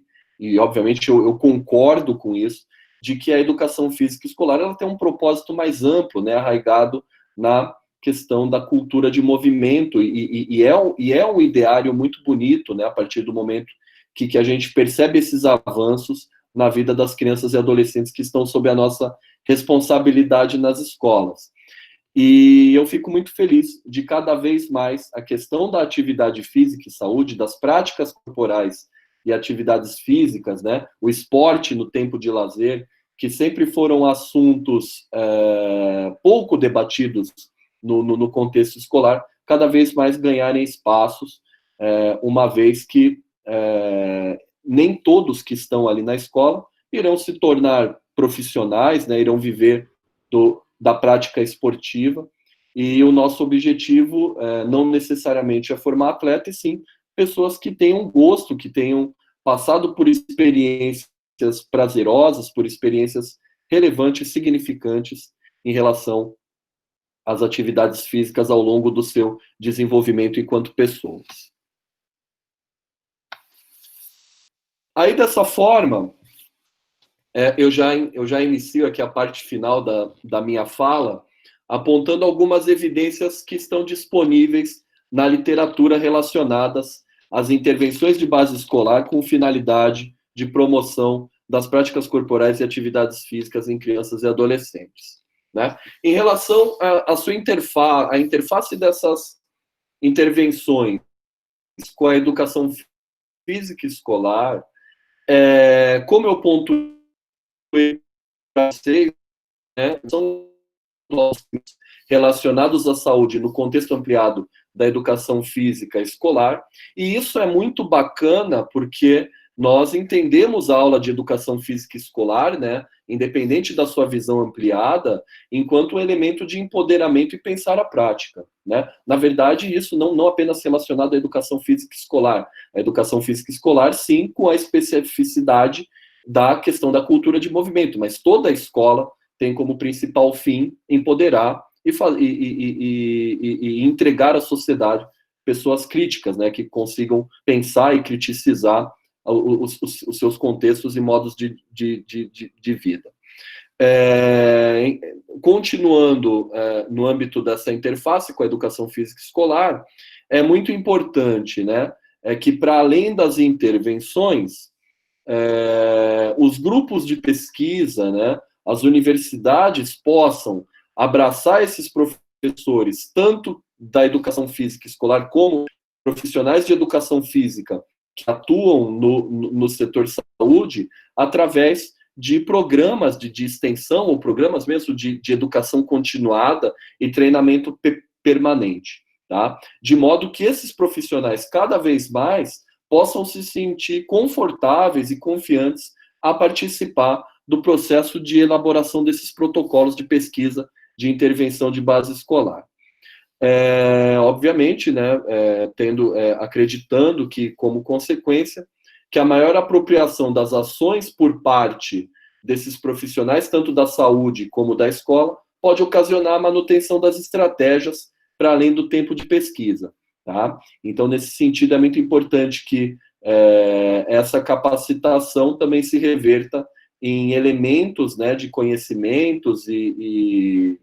obviamente eu concordo com isso, de que a educação física escolar ela tem um propósito mais amplo, né, arraigado na questão da cultura de movimento, e é um ideário muito bonito, né, a partir do momento que a gente percebe esses avanços na vida das crianças e adolescentes que estão sob a nossa responsabilidade nas escolas. E eu fico muito feliz de cada vez mais a questão da atividade física e saúde, das práticas corporais e atividades físicas, né, o esporte no tempo de lazer, que sempre foram assuntos pouco debatidos no contexto escolar, cada vez mais ganharem espaços, uma vez que nem todos que estão ali na escola irão se tornar profissionais, né, irão viver da prática esportiva, e o nosso objetivo não necessariamente é formar atleta, e sim pessoas que tenham gosto, que tenham passado por experiências prazerosas, por experiências relevantes, significantes em relação às atividades físicas ao longo do seu desenvolvimento enquanto pessoas. Aí, dessa forma, eu já inicio aqui a parte final da minha fala, apontando algumas evidências que estão disponíveis na literatura relacionadas às intervenções de base escolar com finalidade de promoção das práticas corporais e atividades físicas em crianças e adolescentes, né? Em relação à sua interface dessas intervenções com a educação física escolar, como eu pontuei para vocês, né, são relacionados à saúde no contexto ampliado da educação física escolar, e isso é muito bacana porque nós entendemos a aula de educação física escolar, né, independente da sua visão ampliada, enquanto um elemento de empoderamento e pensar a prática, né? Na verdade, isso não apenas relacionado à educação física escolar, a educação física escolar, sim, com a especificidade da questão da cultura de movimento, mas toda a escola tem como principal fim empoderar e entregar à sociedade pessoas críticas, né, que consigam pensar e criticizar os seus contextos e modos de vida. Continuando no âmbito dessa interface com a educação física escolar, é muito importante, né, que para além das intervenções, os grupos de pesquisa, né, as universidades possam abraçar esses professores, tanto da educação física escolar como profissionais de educação física que atuam no setor saúde, através de programas de extensão, ou programas mesmo de educação continuada e treinamento permanente, tá? De modo que esses profissionais, cada vez mais, possam se sentir confortáveis e confiantes a participar do processo de elaboração desses protocolos de pesquisa de intervenção de base escolar. Obviamente, né, acreditando que, como consequência, que a maior apropriação das ações por parte desses profissionais, tanto da saúde como da escola, pode ocasionar a manutenção das estratégias para além do tempo de pesquisa. Tá? Então, nesse sentido, é muito importante que essa capacitação também se reverta em elementos, né, de conhecimentos e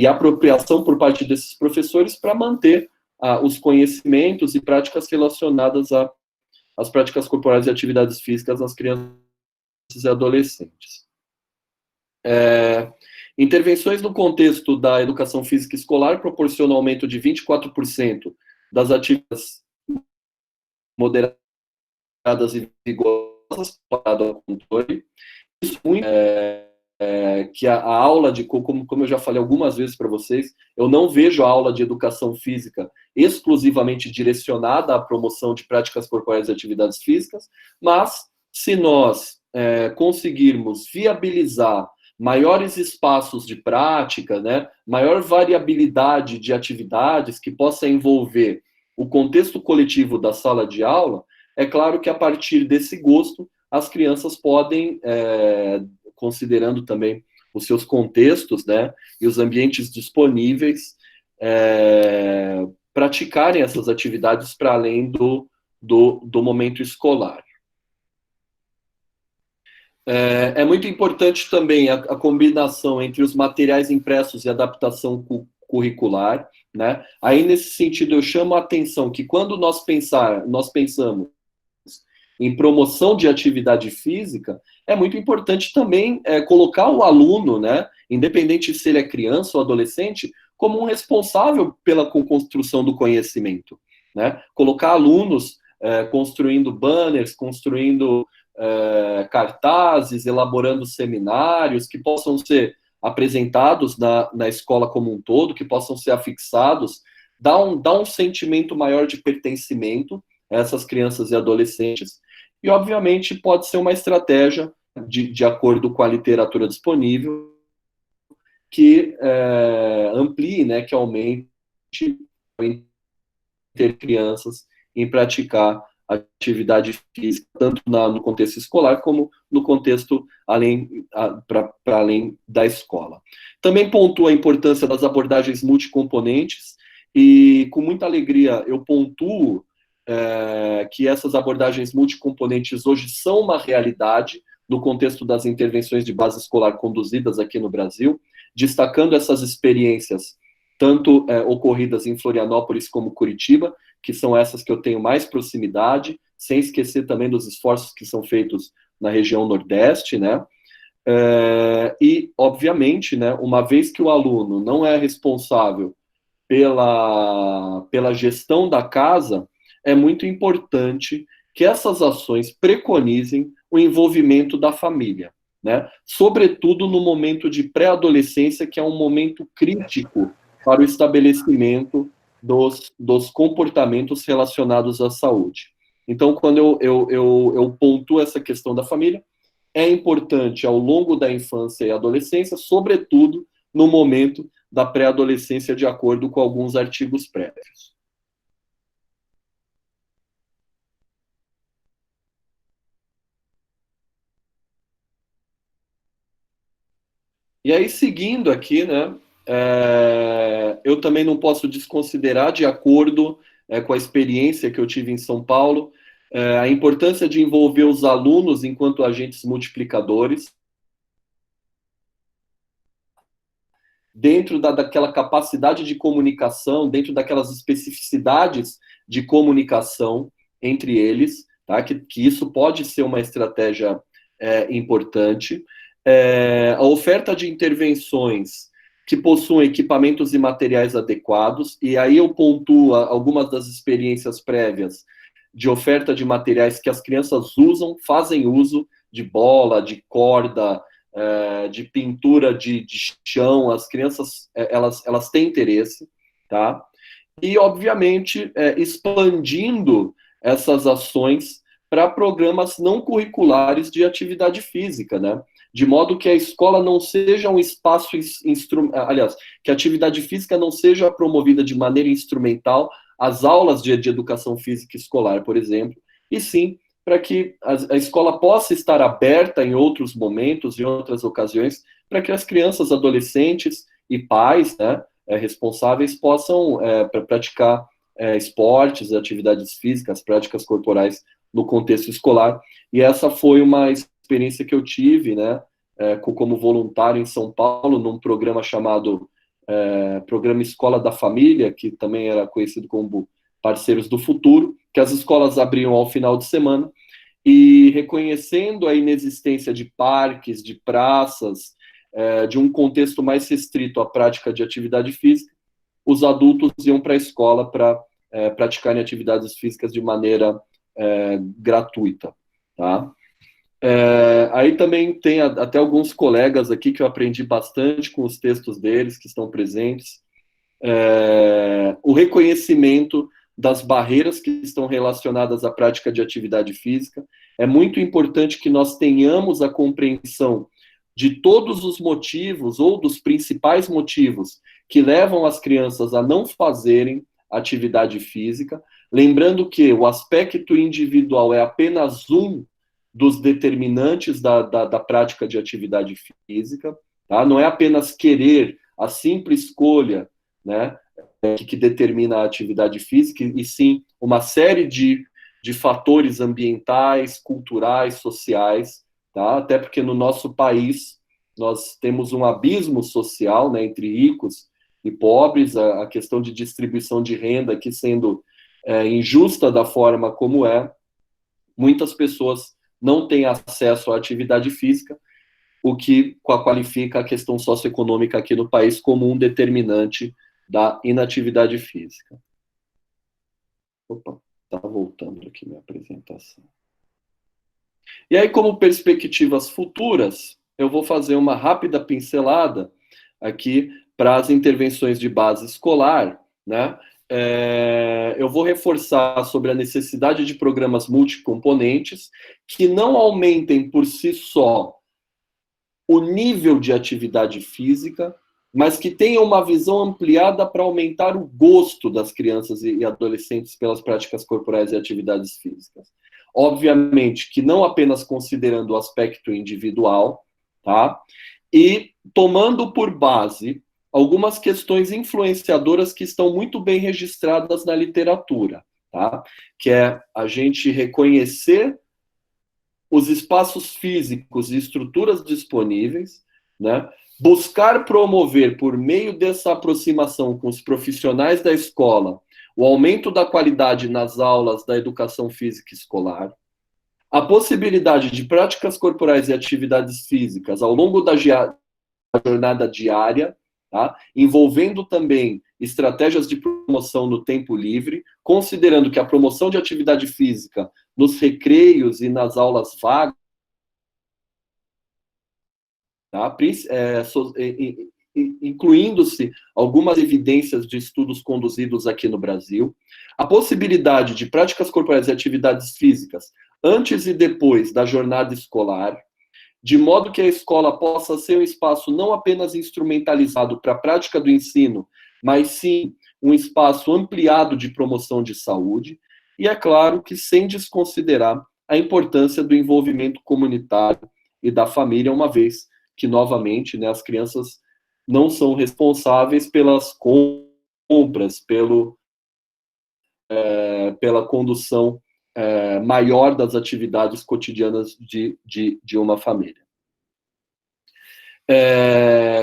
apropriação por parte desses professores para manter os conhecimentos e práticas relacionadas às práticas corporais e atividades físicas nas crianças e adolescentes. Intervenções no contexto da educação física escolar proporcionam aumento de 24% das atividades moderadas e vigorosas comparado ao controle. Isso muito, que a aula de, como eu já falei algumas vezes para vocês, eu não vejo a aula de educação física exclusivamente direcionada à promoção de práticas corporais e atividades físicas, mas se nós conseguirmos viabilizar maiores espaços de prática, né, maior variabilidade de atividades que possa envolver o contexto coletivo da sala de aula, é claro que a partir desse gosto, as crianças podem, considerando também os seus contextos, né, e os ambientes disponíveis, praticarem essas atividades para além do momento escolar. É muito importante também a combinação entre os materiais impressos e adaptação curricular, né? Aí, nesse sentido, eu chamo a atenção que quando nós pensamos em promoção de atividade física, é muito importante também colocar o aluno, né, independente se ele é criança ou adolescente, como um responsável pela construção do conhecimento, né? Colocar alunos construindo banners, construindo cartazes, elaborando seminários que possam ser apresentados na escola como um todo, que possam ser afixados, dá um sentimento maior de pertencimento a essas crianças e adolescentes, e obviamente pode ser uma estratégia de acordo com a literatura disponível, que amplie, né, que aumente ter crianças em praticar atividade física, tanto no contexto escolar, como no contexto para além da escola. Também pontua a importância das abordagens multicomponentes, e com muita alegria eu pontuo que essas abordagens multicomponentes hoje são uma realidade no contexto das intervenções de base escolar conduzidas aqui no Brasil, destacando essas experiências, tanto ocorridas em Florianópolis como Curitiba, que são essas que eu tenho mais proximidade, sem esquecer também dos esforços que são feitos na região Nordeste, né? E, obviamente, né, uma vez que o aluno não é responsável pela gestão da casa, é muito importante que essas ações preconizem o envolvimento da família, né? Sobretudo no momento de pré-adolescência, que é um momento crítico para o estabelecimento dos comportamentos relacionados à saúde. Então, quando eu pontuo essa questão da família, é importante ao longo da infância e adolescência, sobretudo no momento da pré-adolescência, de acordo com alguns artigos prévios. E aí, seguindo aqui, né, eu também não posso desconsiderar, de acordo com a experiência que eu tive em São Paulo, a importância de envolver os alunos enquanto agentes multiplicadores, dentro daquela capacidade de comunicação, dentro daquelas especificidades de comunicação entre eles, tá? Que isso pode ser uma estratégia importante. A oferta de intervenções que possuem equipamentos e materiais adequados, e aí eu pontuo algumas das experiências prévias de oferta de materiais que as crianças usam, fazem uso de bola, de corda, de pintura de chão. As crianças, elas têm interesse, tá? E, obviamente, expandindo essas ações para programas não curriculares de atividade física, né? De modo que a escola não seja um espaço, aliás, que a atividade física não seja promovida de maneira instrumental às aulas de educação física escolar, por exemplo, e sim para que a escola possa estar aberta em outros momentos, em outras ocasiões, para que as crianças, adolescentes e pais, né, responsáveis possam praticar esportes, atividades físicas, práticas corporais no contexto escolar. E essa foi uma experiência que eu tive, né, como voluntário em São Paulo, num programa chamado Programa Escola da Família, que também era conhecido como Parceiros do Futuro, que as escolas abriam ao final de semana, e reconhecendo a inexistência de parques, de praças, de um contexto mais restrito à prática de atividade física, os adultos iam para a escola para praticarem atividades físicas de maneira gratuita, tá? Aí também tem até alguns colegas aqui que eu aprendi bastante com os textos deles, que estão presentes. O reconhecimento das barreiras que estão relacionadas à prática de atividade física. É muito importante que nós tenhamos a compreensão de todos os motivos, ou dos principais motivos, que levam as crianças a não fazerem atividade física, lembrando que o aspecto individual é apenas um dos determinantes da prática de atividade física, tá? Não é apenas querer, a simples escolha, né, que determina a atividade física, e sim uma série de fatores ambientais, culturais, sociais, tá? Até porque no nosso país nós temos um abismo social, né, entre ricos e pobres, a questão de distribuição de renda aqui sendo injusta da forma como muitas pessoas não têm acesso à atividade física, o que qualifica a questão socioeconômica aqui no país como um determinante da inatividade física. Opa, tá voltando aqui minha apresentação. E aí, como perspectivas futuras, eu vou fazer uma rápida pincelada aqui para as intervenções de base escolar, né? Eu vou reforçar sobre a necessidade de programas multicomponentes que não aumentem por si só o nível de atividade física, mas que tenham uma visão ampliada para aumentar o gosto das crianças e adolescentes pelas práticas corporais e atividades físicas. Obviamente que não apenas considerando o aspecto individual, tá? E tomando por base algumas questões influenciadoras que estão muito bem registradas na literatura, tá? Que é a gente reconhecer os espaços físicos e estruturas disponíveis, né? Buscar promover, por meio dessa aproximação com os profissionais da escola, o aumento da qualidade nas aulas da educação física escolar, a possibilidade de práticas corporais e atividades físicas ao longo da jornada diária, tá? Envolvendo também estratégias de promoção no tempo livre, considerando que a promoção de atividade física nos recreios e nas aulas vagas, tá? Incluindo-se algumas evidências de estudos conduzidos aqui no Brasil, a possibilidade de práticas corporais e atividades físicas antes e depois da jornada escolar, de modo que a escola possa ser um espaço não apenas instrumentalizado para a prática do ensino, mas sim um espaço ampliado de promoção de saúde, e é claro que sem desconsiderar a importância do envolvimento comunitário e da família, uma vez que, novamente, né, as crianças não são responsáveis pelas compras, pela condução maior das atividades cotidianas de uma família.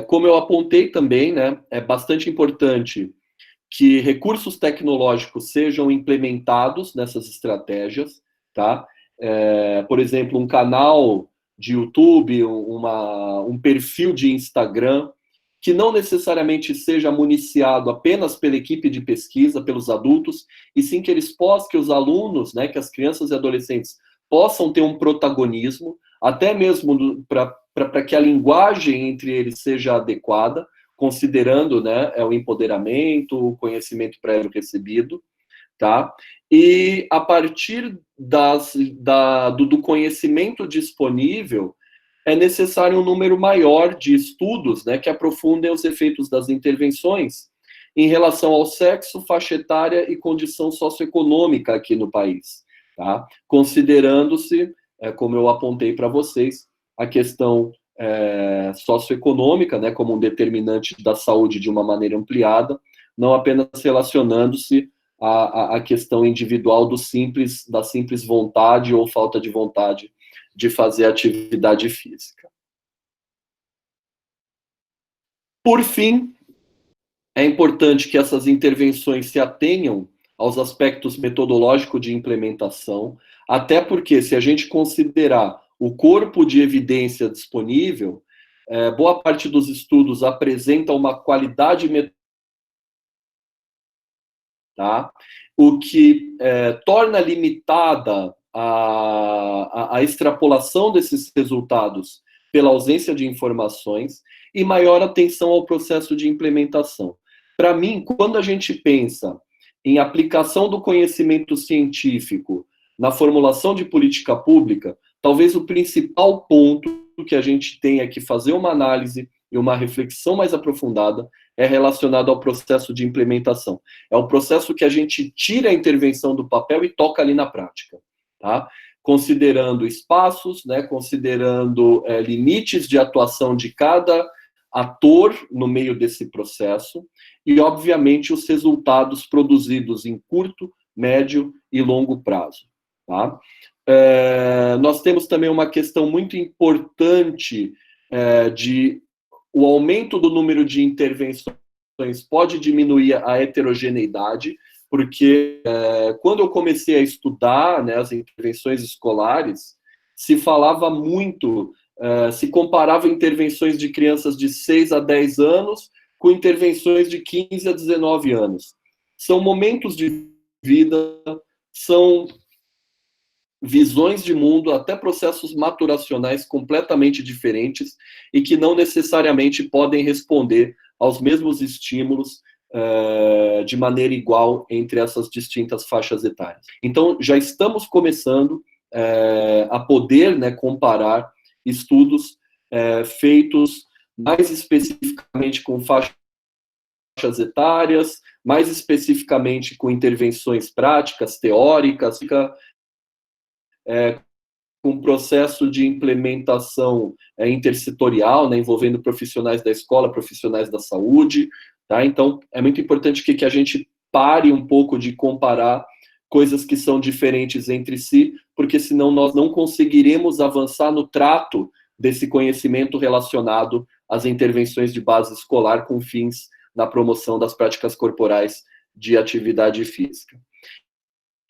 Como eu apontei também, né, é bastante importante que recursos tecnológicos sejam implementados nessas estratégias, tá? Por exemplo, um canal de YouTube, um perfil de Instagram, que não necessariamente seja municiado apenas pela equipe de pesquisa, pelos adultos, e sim que que os alunos, né, que as crianças e adolescentes possam ter um protagonismo, até mesmo para que a linguagem entre eles seja adequada, considerando, né, o empoderamento, o conhecimento prévio recebido, tá? E a partir do conhecimento disponível, é necessário um número maior de estudos, né, que aprofundem os efeitos das intervenções em relação ao sexo, faixa etária e condição socioeconômica aqui no país, tá? Considerando-se, como eu apontei para vocês, a questão socioeconômica, né, como um determinante da saúde de uma maneira ampliada, não apenas relacionando-se à questão individual da simples vontade ou falta de vontade de fazer atividade física. Por fim, é importante que essas intervenções se atenham aos aspectos metodológicos de implementação, até porque, se a gente considerar o corpo de evidência disponível, boa parte dos estudos apresenta uma qualidade metodológica, tá? O que torna limitada a extrapolação desses resultados pela ausência de informações e maior atenção ao processo de implementação. Para mim, quando a gente pensa em aplicação do conhecimento científico na formulação de política pública, talvez o principal ponto que a gente tenha que fazer uma análise e uma reflexão mais aprofundada é relacionado ao processo de implementação. É o processo que a gente tira a intervenção do papel e toca ali na prática, tá? Considerando espaços, né, considerando limites de atuação de cada ator no meio desse processo e, obviamente, os resultados produzidos em curto, médio e longo prazo, tá? Nós temos também uma questão muito importante de o aumento do número de intervenções pode diminuir a heterogeneidade, porque quando eu comecei a estudar, né, as intervenções escolares, se falava muito, se comparava intervenções de crianças de 6 a 10 anos com intervenções de 15 a 19 anos. São momentos de vida, são visões de mundo, até processos maturacionais completamente diferentes e que não necessariamente podem responder aos mesmos estímulos de maneira igual entre essas distintas faixas etárias. Então, já estamos começando a poder, né, comparar estudos feitos mais especificamente com faixas etárias, mais especificamente com intervenções práticas, teóricas, com processo de implementação intersetorial, né, envolvendo profissionais da escola, profissionais da saúde, tá? Então, é muito importante que a gente pare um pouco de comparar coisas que são diferentes entre si, porque senão nós não conseguiremos avançar no trato desse conhecimento relacionado às intervenções de base escolar com fins na promoção das práticas corporais de atividade física.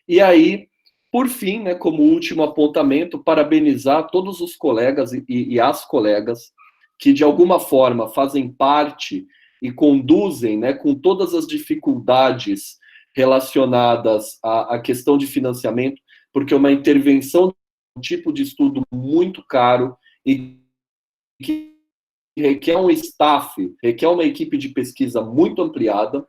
E aí, por fim, né, como último apontamento, parabenizar todos os colegas e as colegas que, de alguma forma, fazem parte e conduzem, né, com todas as dificuldades relacionadas à questão de financiamento, porque uma intervenção é um tipo de estudo muito caro e que requer um staff, requer uma equipe de pesquisa muito ampliada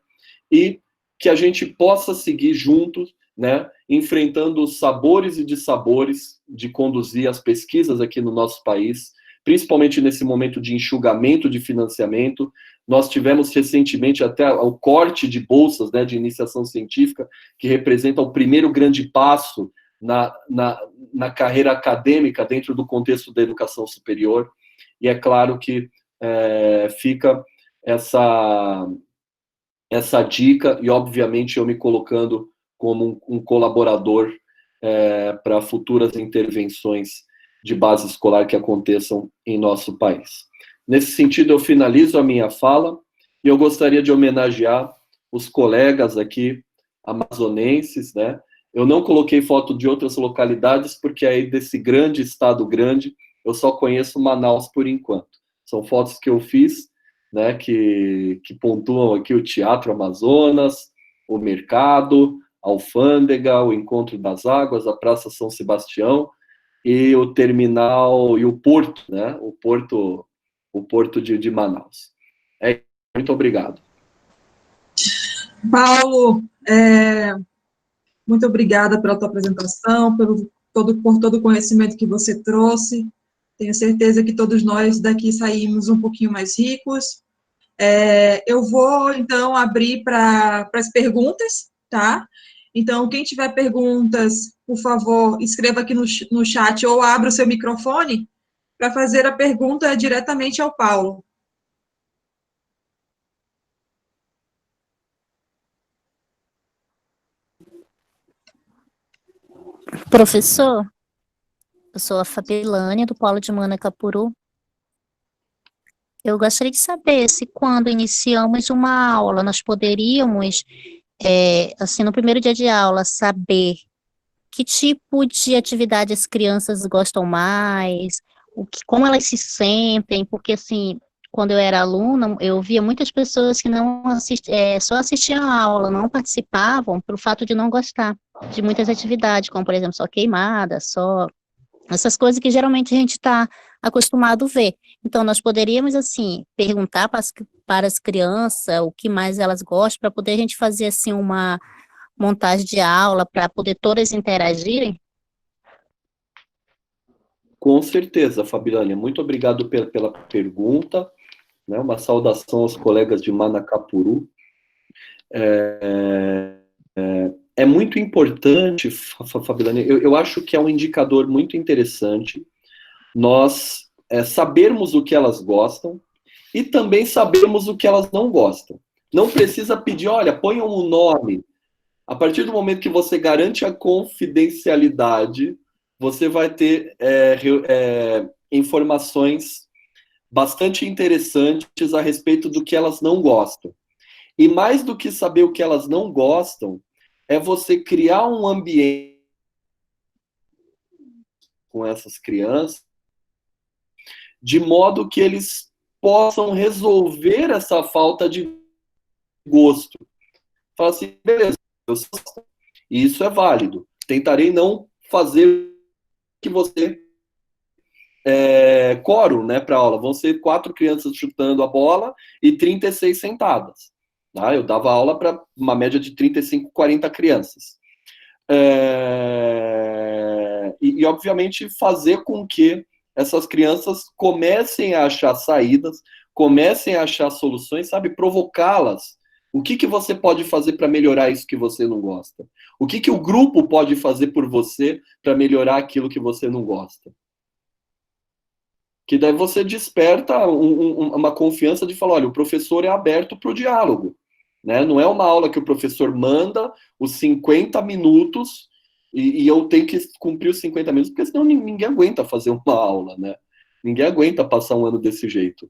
e que a gente possa seguir juntos, né, enfrentando os sabores e dissabores de conduzir as pesquisas aqui no nosso país, principalmente nesse momento de enxugamento de financiamento. Nós tivemos recentemente até o corte de bolsas, né, de iniciação científica, que representa o primeiro grande passo na carreira acadêmica dentro do contexto da educação superior. E é claro que fica essa dica e, obviamente, eu me colocando como um colaborador para futuras intervenções de base escolar que aconteçam em nosso país. Nesse sentido, eu finalizo a minha fala e eu gostaria de homenagear os colegas aqui amazonenses, né? Eu não coloquei foto de outras localidades, porque aí desse grande estado grande, eu só conheço Manaus por enquanto. São fotos que eu fiz, né, que pontuam aqui o Teatro Amazonas, o Mercado, a Alfândega, o Encontro das Águas, a Praça São Sebastião e o terminal e o porto, né, o porto de Manaus. Muito obrigado. Paulo, muito obrigada pela tua apresentação, por todo o conhecimento que você trouxe. Tenho certeza que todos nós daqui saímos um pouquinho mais ricos. Eu vou, então, abrir para as perguntas, tá? Então, quem tiver perguntas, por favor, escreva aqui no chat ou abra o seu microfone para fazer a pergunta diretamente ao Paulo. Professor, eu sou a Fabilânia, do Polo de Manacapuru. Eu gostaria de saber se quando iniciamos uma aula, nós poderíamos, assim, no primeiro dia de aula, saber que tipo de atividade as crianças gostam mais, como elas se sentem, porque, assim, quando eu era aluna, eu via muitas pessoas que não só assistiam a aula, não participavam pelo fato de não gostar de muitas atividades, como, por exemplo, só queimada, só essas coisas que geralmente a gente está acostumado a ver. Então, nós poderíamos, assim, perguntar para as crianças o que mais elas gostam, para poder a gente fazer, assim, uma montagem de aula, para poder todas interagirem? Com certeza, Fabilânia. Muito obrigado pela pergunta. Né? Uma saudação aos colegas de Manacapuru. É muito importante, Fabilânia, eu acho que é um indicador muito interessante nós sabermos o que elas gostam e também sabermos o que elas não gostam. Não precisa pedir, olha, ponham um nome. A partir do momento que você garante a confidencialidade, você vai ter informações bastante interessantes a respeito do que elas não gostam. E mais do que saber o que elas não gostam, é você criar um ambiente com essas crianças, de modo que eles possam resolver essa falta de gosto. Fala assim, beleza, e isso é válido. Tentarei não fazer que você coro, né, para aula. Vão ser 4 crianças chutando a bola e 36 sentadas. Tá? Eu dava aula para uma média de 35, 40 crianças. E, obviamente, fazer com que essas crianças comecem a achar saídas, comecem a achar soluções, sabe? Provocá-las. O que você pode fazer para melhorar isso que você não gosta? O que o grupo pode fazer por você para melhorar aquilo que você não gosta? Que daí você desperta uma confiança de falar, olha, o professor é aberto para o diálogo. Né? Não é uma aula que o professor manda os 50 minutos e eu tenho que cumprir os 50 minutos, porque senão ninguém aguenta fazer uma aula, né? Ninguém aguenta passar um ano desse jeito.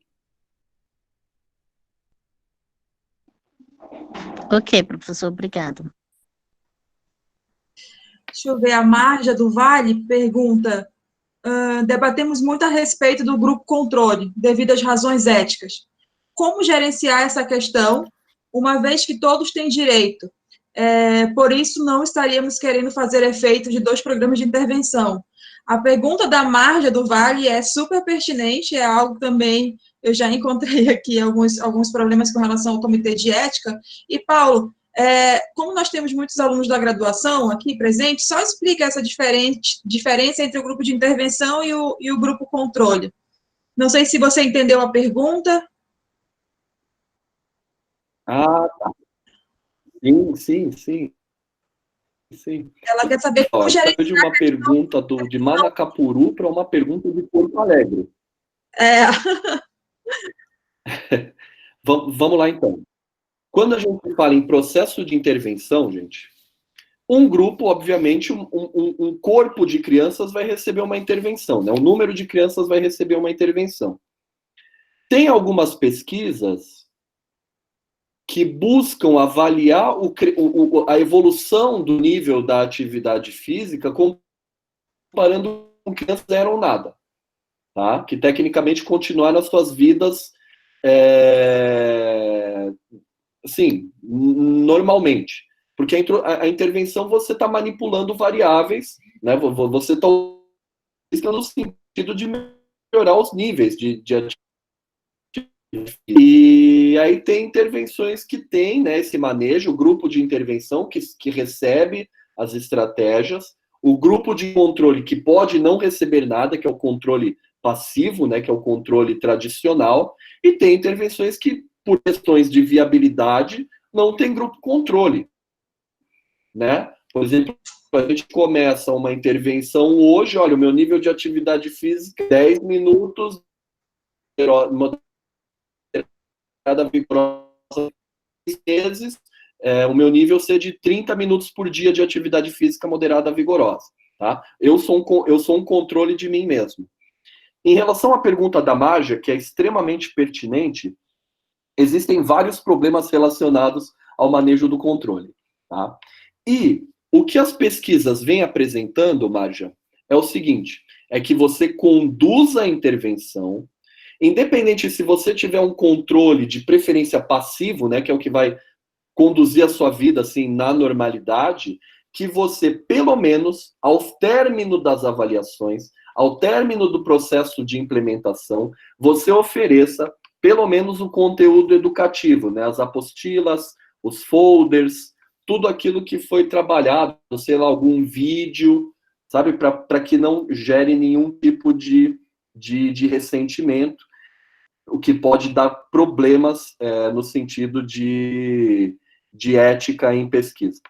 Ok, professor, obrigado. Deixa eu ver, a Marja do Vale pergunta, debatemos muito a respeito do grupo controle, devido às razões éticas. Como gerenciar essa questão, uma vez que todos têm direito? Por isso, não estaríamos querendo fazer efeito de 2 programas de intervenção. A pergunta da Marja do Vale é super pertinente, é algo também, eu já encontrei aqui alguns problemas com relação ao comitê de ética. E, Paulo, como nós temos muitos alunos da graduação aqui presentes, só explica essa diferença entre o grupo de intervenção e o grupo controle. Não sei se você entendeu a pergunta. Ah, tá. Sim. Ela quer saber como gerenciar de uma pergunta de Manacapuru para uma pergunta de Porto Alegre. Vamos lá, então. Quando a gente fala em processo de intervenção, gente, um grupo, obviamente, um corpo de crianças vai receber uma intervenção, né? Um número de crianças vai receber uma intervenção. Tem algumas pesquisas que buscam avaliar a evolução do nível da atividade física comparando com crianças que não eram nada, tá? Que tecnicamente continuaram as suas vidas assim, normalmente. Porque a intervenção você está manipulando variáveis, né? Você está no sentido de melhorar os níveis de atividade. E aí tem intervenções que tem, né, esse manejo, o grupo de intervenção que recebe as estratégias, o grupo de controle que pode não receber nada, que é o controle passivo, né, que é o controle tradicional, e tem intervenções que, por questões de viabilidade, não tem grupo controle, né? Por exemplo, a gente começa uma intervenção hoje, olha, o meu nível de atividade física, 10 minutos, cada vigorosa 6 meses, o meu nível ser de 30 minutos por dia de atividade física moderada vigorosa. Tá? Eu sou um controle de mim mesmo. Em relação à pergunta da Marja, que é extremamente pertinente, existem vários problemas relacionados ao manejo do controle. Tá? E o que as pesquisas vêm apresentando, Marja, é o seguinte, é que você conduza a intervenção, independente se você tiver um controle de preferência passivo, né, que é o que vai conduzir a sua vida assim na normalidade, que você, pelo menos, ao término das avaliações, ao término do processo de implementação, você ofereça pelo menos o conteúdo educativo, né, as apostilas, os folders, tudo aquilo que foi trabalhado, sei lá, algum vídeo, sabe, para que não gere nenhum tipo de ressentimento, o que pode dar problemas no sentido de ética em pesquisa.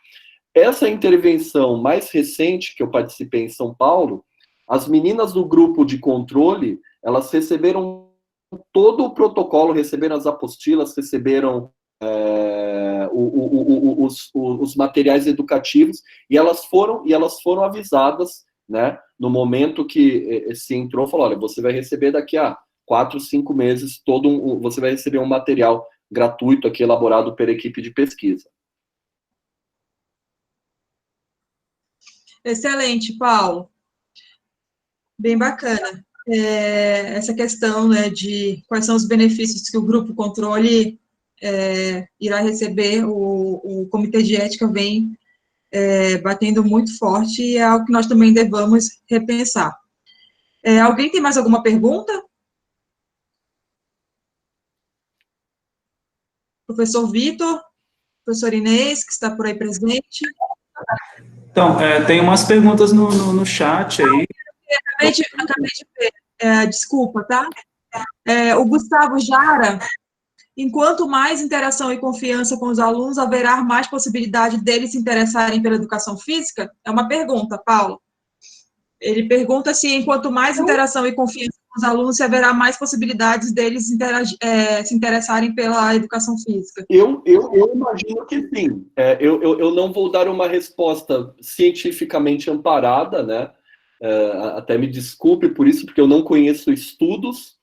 Essa intervenção mais recente que eu participei em São Paulo, as meninas do grupo de controle, elas receberam todo o protocolo, receberam as apostilas, receberam os materiais educativos, e elas foram avisadas, né, no momento que se entrou, falou, olha, você vai receber daqui a 4, 5 meses, você vai receber um material gratuito aqui, elaborado pela equipe de pesquisa. Excelente, Paulo. Bem bacana. Essa questão, né, de quais são os benefícios que o grupo controle irá receber, o Comitê de Ética vem batendo muito forte, e é algo que nós também devamos repensar. Alguém tem mais alguma pergunta? Professor Vitor, professor Inês, que está por aí presente. Então, tem umas perguntas no chat aí. Acabei de ver, desculpa, tá? O Gustavo Jara, enquanto mais interação e confiança com os alunos, haverá mais possibilidade deles se interessarem pela educação física? É uma pergunta, Paulo. Ele pergunta se, enquanto mais interação e confiança com os alunos, se haverá mais possibilidades deles se interessarem pela educação física. Eu imagino que sim. Eu não vou dar uma resposta cientificamente amparada, né? Até me desculpe por isso, porque eu não conheço estudos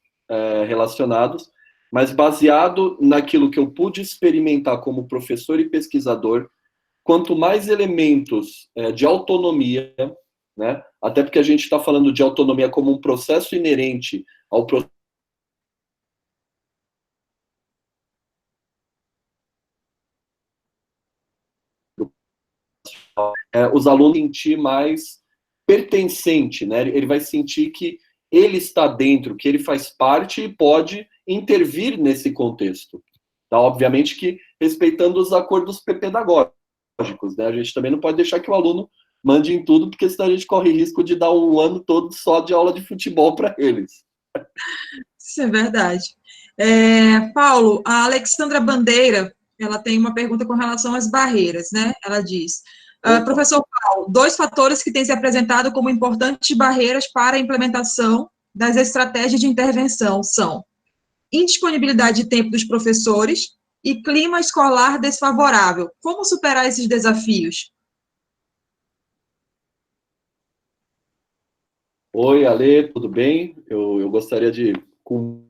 relacionados, mas baseado naquilo que eu pude experimentar como professor e pesquisador, quanto mais elementos de autonomia, né? Até porque a gente está falando de autonomia como um processo inerente ao processo. Os alunos sentir mais pertencente, né? Ele vai sentir que ele está dentro, que ele faz parte e pode intervir nesse contexto. Tá? Obviamente que respeitando os acordos pedagógicos, né? A gente também não pode deixar que o aluno mande em tudo, porque senão a gente corre risco de dar um ano todo só de aula de futebol para eles. Isso é verdade. Paulo, a Alexandra Bandeira, ela tem uma pergunta com relação às barreiras, né? Ela diz, professor Paulo, 2 fatores que têm se apresentado como importantes barreiras para a implementação das estratégias de intervenção são indisponibilidade de tempo dos professores e clima escolar desfavorável. Como superar esses desafios? Oi, Ale, tudo bem? Eu gostaria de, com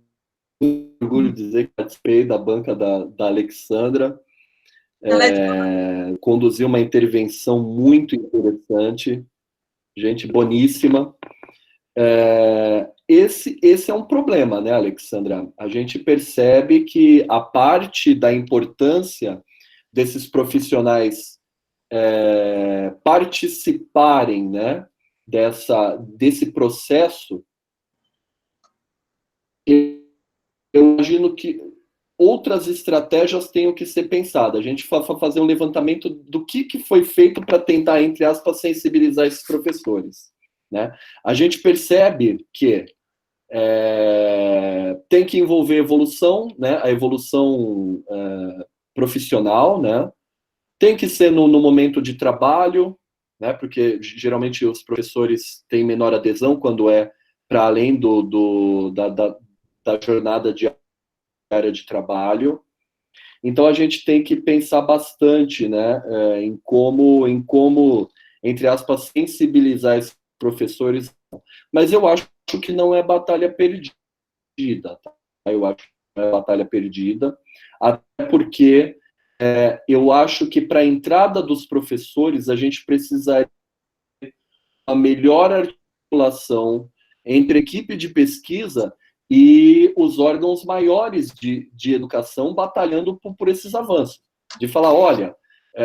muito orgulho, dizer que participei da banca da Alexandra, conduzi uma intervenção muito interessante, gente boníssima. Esse é um problema, né, Alexandra? A gente percebe que a parte da importância desses profissionais participarem, né, desse processo, eu imagino que outras estratégias tenham que ser pensadas. A gente vai fazer um levantamento do que foi feito para tentar, entre aspas, sensibilizar esses professores, né? A gente percebe que tem que envolver evolução, né? A evolução profissional, né? Tem que ser no momento de trabalho, né? Porque geralmente os professores têm menor adesão quando é para além da jornada diária de trabalho. Então a gente tem que pensar bastante, né? Em como, entre aspas, sensibilizar esses professores. Mas eu acho que não é batalha perdida, tá? Eu acho que não é batalha perdida, até porque eu acho que para a entrada dos professores a gente precisa de uma melhor articulação entre a equipe de pesquisa e os órgãos maiores de educação batalhando por esses avanços. De falar, olha,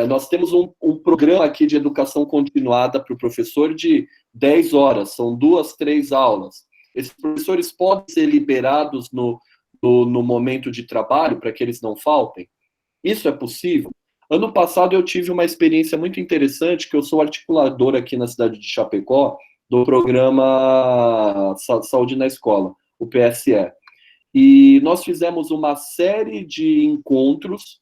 nós temos um programa aqui de educação continuada para o professor de 10 horas, são 2, 3 aulas. Esses professores podem ser liberados no momento de trabalho para que eles não faltem? Isso é possível? Ano passado eu tive uma experiência muito interessante, que eu sou articulador aqui na cidade de Chapecó, do programa Saúde na Escola, o PSE. E nós fizemos uma série de encontros,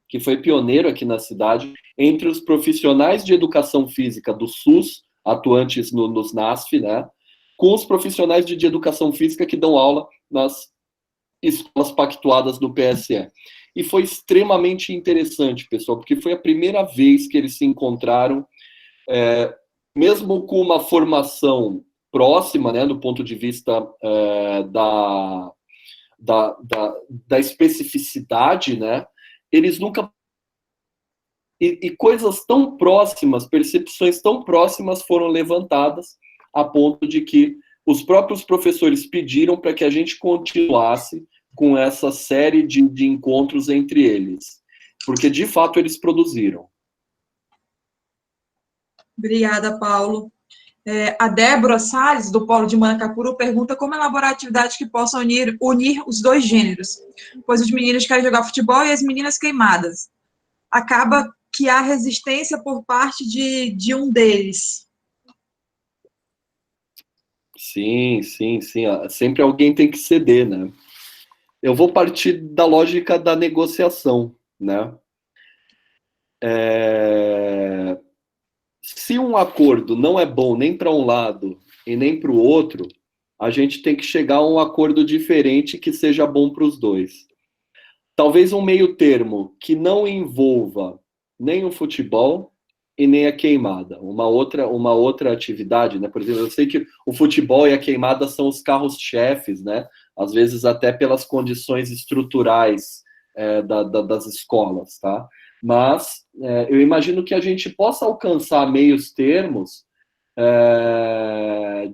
que foi pioneiro aqui na cidade, entre os profissionais de educação física do SUS, atuantes nos NASF, né, com os profissionais de educação física que dão aula nas escolas pactuadas do PSE. E foi extremamente interessante, pessoal, porque foi a primeira vez que eles se encontraram, mesmo com uma formação próxima, né, do ponto de vista da especificidade, né, eles nunca... E coisas tão próximas, percepções tão próximas foram levantadas a ponto de que os próprios professores pediram para que a gente continuasse com essa série de encontros entre eles, porque, de fato, eles produziram. Obrigada, Paulo. A Débora Salles, do Polo de Manacapuru, pergunta como elaborar atividades que possam unir os dois gêneros, pois os meninos querem jogar futebol e as meninas queimadas. Acaba que há resistência por parte de um deles. Sim. Sempre alguém tem que ceder, né? Eu vou partir da lógica da negociação, né? Se um acordo não é bom nem para um lado e nem para o outro, a gente tem que chegar a um acordo diferente que seja bom para os dois. Talvez um meio termo que não envolva nem o futebol e nem a queimada. Uma outra atividade, né? Por exemplo, eu sei que o futebol e a queimada são os carros-chefes, né? Às vezes até pelas condições estruturais das escolas, tá? Mas eu imagino que a gente possa alcançar meios termos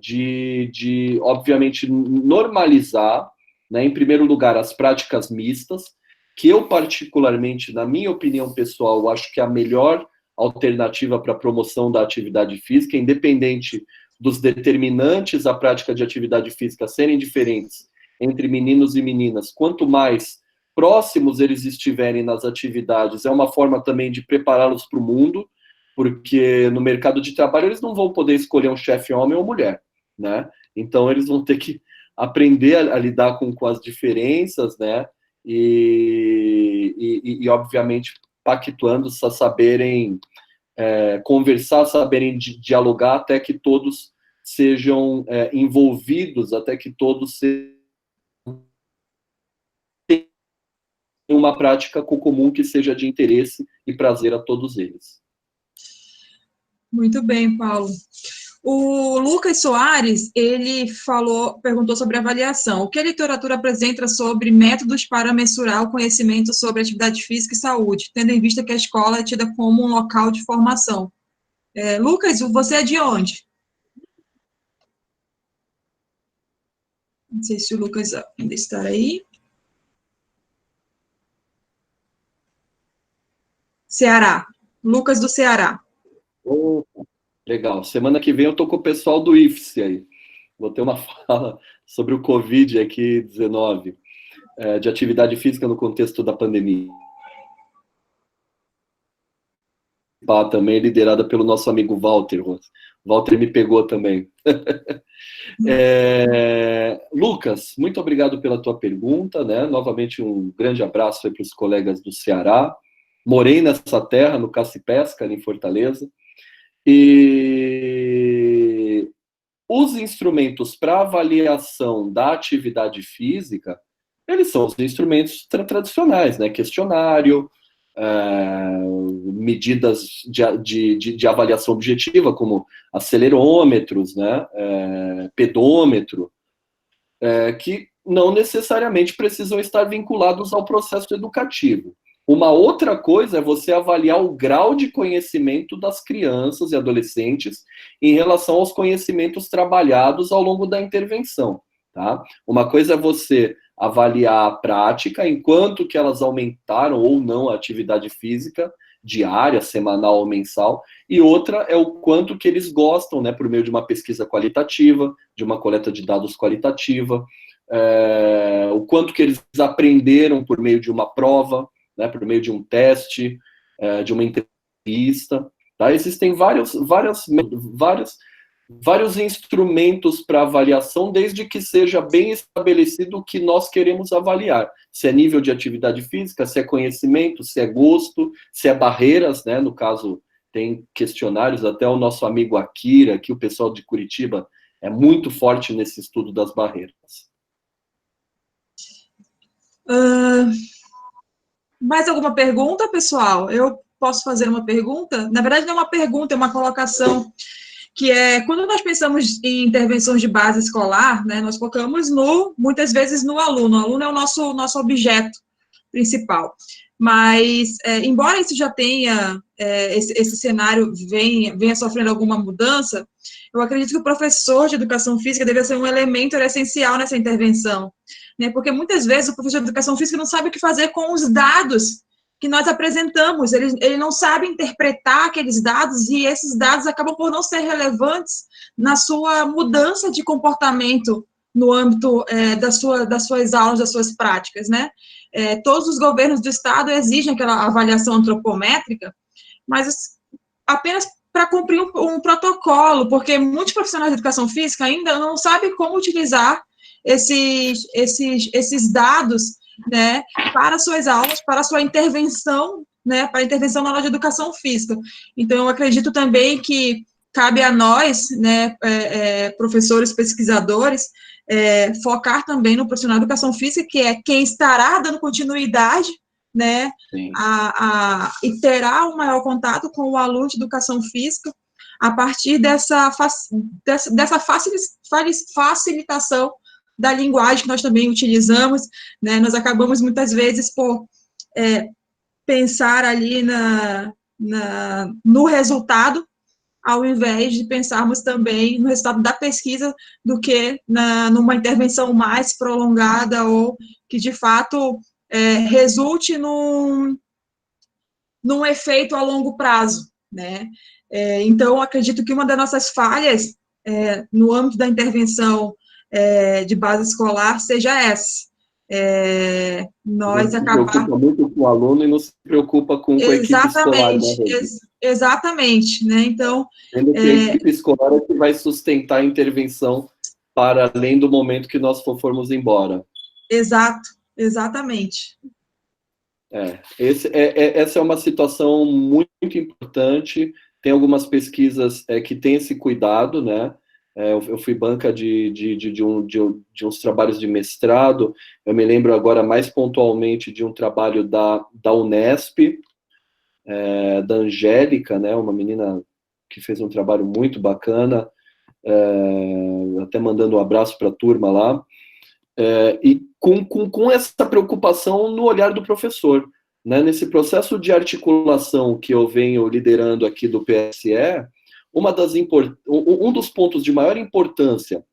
de, obviamente, normalizar, né, em primeiro lugar, as práticas mistas, que eu, particularmente, na minha opinião pessoal, acho que é a melhor alternativa para a promoção da atividade física, independente dos determinantes à prática de atividade física serem diferentes entre meninos e meninas. Quanto mais próximos eles estiverem nas atividades, é uma forma também de prepará-los para o mundo, porque no mercado de trabalho eles não vão poder escolher um chefe homem ou mulher, né? Então eles vão ter que aprender a lidar com as diferenças, né? E obviamente pactuando, saberem conversar, saberem dialogar, até que todos sejam envolvidos, até que todos sejam uma prática comum que seja de interesse e prazer a todos eles. Muito bem, Paulo. O Lucas Soares, ele perguntou sobre avaliação. O que a literatura apresenta sobre métodos para mensurar o conhecimento sobre atividade física e saúde, tendo em vista que a escola é tida como um local de formação? Lucas, você é de onde? Não sei se o Lucas ainda está aí. Ceará. Lucas do Ceará. Legal. Semana que vem eu tô com o pessoal do IFSE aí. Vou ter uma fala sobre o Covid aqui, 19, de atividade física no contexto da pandemia. Também liderada pelo nosso amigo Walter. Walter me pegou também. Lucas, muito obrigado pela tua pergunta, né? Novamente um grande abraço aí para os colegas do Ceará. Morei nessa terra, no Caça e Pesca, em Fortaleza. E os instrumentos para avaliação da atividade física, eles são os instrumentos tradicionais, né? Questionário, medidas de avaliação objetiva, como acelerômetros, né? Pedômetro, que não necessariamente precisam estar vinculados ao processo educativo. Uma outra coisa é você avaliar o grau de conhecimento das crianças e adolescentes em relação aos conhecimentos trabalhados ao longo da intervenção, tá? Uma coisa é você avaliar a prática, enquanto que elas aumentaram ou não a atividade física diária, semanal ou mensal, e outra é o quanto que eles gostam, né, por meio de uma pesquisa qualitativa, de uma coleta de dados qualitativa, o quanto que eles aprenderam por meio de uma prova, né, por meio de um teste, de uma entrevista, tá? Existem vários instrumentos para avaliação, desde que seja bem estabelecido o que nós queremos avaliar. Se é nível de atividade física, se é conhecimento, se é gosto, se é barreiras, né? No caso, tem questionários, até o nosso amigo Akira, aqui o pessoal de Curitiba, é muito forte nesse estudo das barreiras. Mais alguma pergunta, pessoal? Eu posso fazer uma pergunta? Na verdade, não é uma pergunta, é uma colocação, que é, quando nós pensamos em intervenções de base escolar, né, nós focamos, muitas vezes, no aluno. O aluno é o nosso objeto principal. Mas, embora isso já tenha, esse cenário venha sofrendo alguma mudança, eu acredito que o professor de educação física deve ser um elemento essencial nessa intervenção, né? Porque muitas vezes o professor de educação física não sabe o que fazer com os dados que nós apresentamos, ele não sabe interpretar aqueles dados, e esses dados acabam por não ser relevantes na sua mudança de comportamento no âmbito das suas aulas, das suas práticas, né? Todos os governos do estado exigem aquela avaliação antropométrica, mas apenas para cumprir um protocolo, porque muitos profissionais de educação física ainda não sabem como utilizar esses dados, né, para suas aulas, para a sua intervenção, né, para a intervenção na aula de educação física. Então, eu acredito também que cabe a nós, né, professores, pesquisadores, focar também no profissional de educação física, que é quem estará dando continuidade, né, e terá um maior contato com o aluno de educação física a partir dessa facilitação da linguagem que nós também utilizamos, né? Nós acabamos muitas vezes por pensar ali no resultado, ao invés de pensarmos também no resultado da pesquisa, do que numa intervenção mais prolongada, ou que, de fato, resulte num efeito a longo prazo, né? Então, acredito que uma das nossas falhas no âmbito da intervenção de base escolar seja essa. Nós acabamos... Se preocupa muito com o aluno e não se preocupa com a equipe escolar, né, exatamente, né? Então... Sendo que a equipe escolar é que vai sustentar a intervenção para além do momento que nós formos embora. Exatamente. Essa é uma situação muito importante. Tem algumas pesquisas que têm esse cuidado, né? Eu fui banca de uns trabalhos de mestrado. Eu me lembro agora mais pontualmente de um trabalho da Unesp, da Angélica, né, uma menina que fez um trabalho muito bacana, até mandando um abraço para a turma lá, e com essa preocupação no olhar do professor, né, nesse processo de articulação que eu venho liderando aqui do PSE. Um dos pontos de maior importância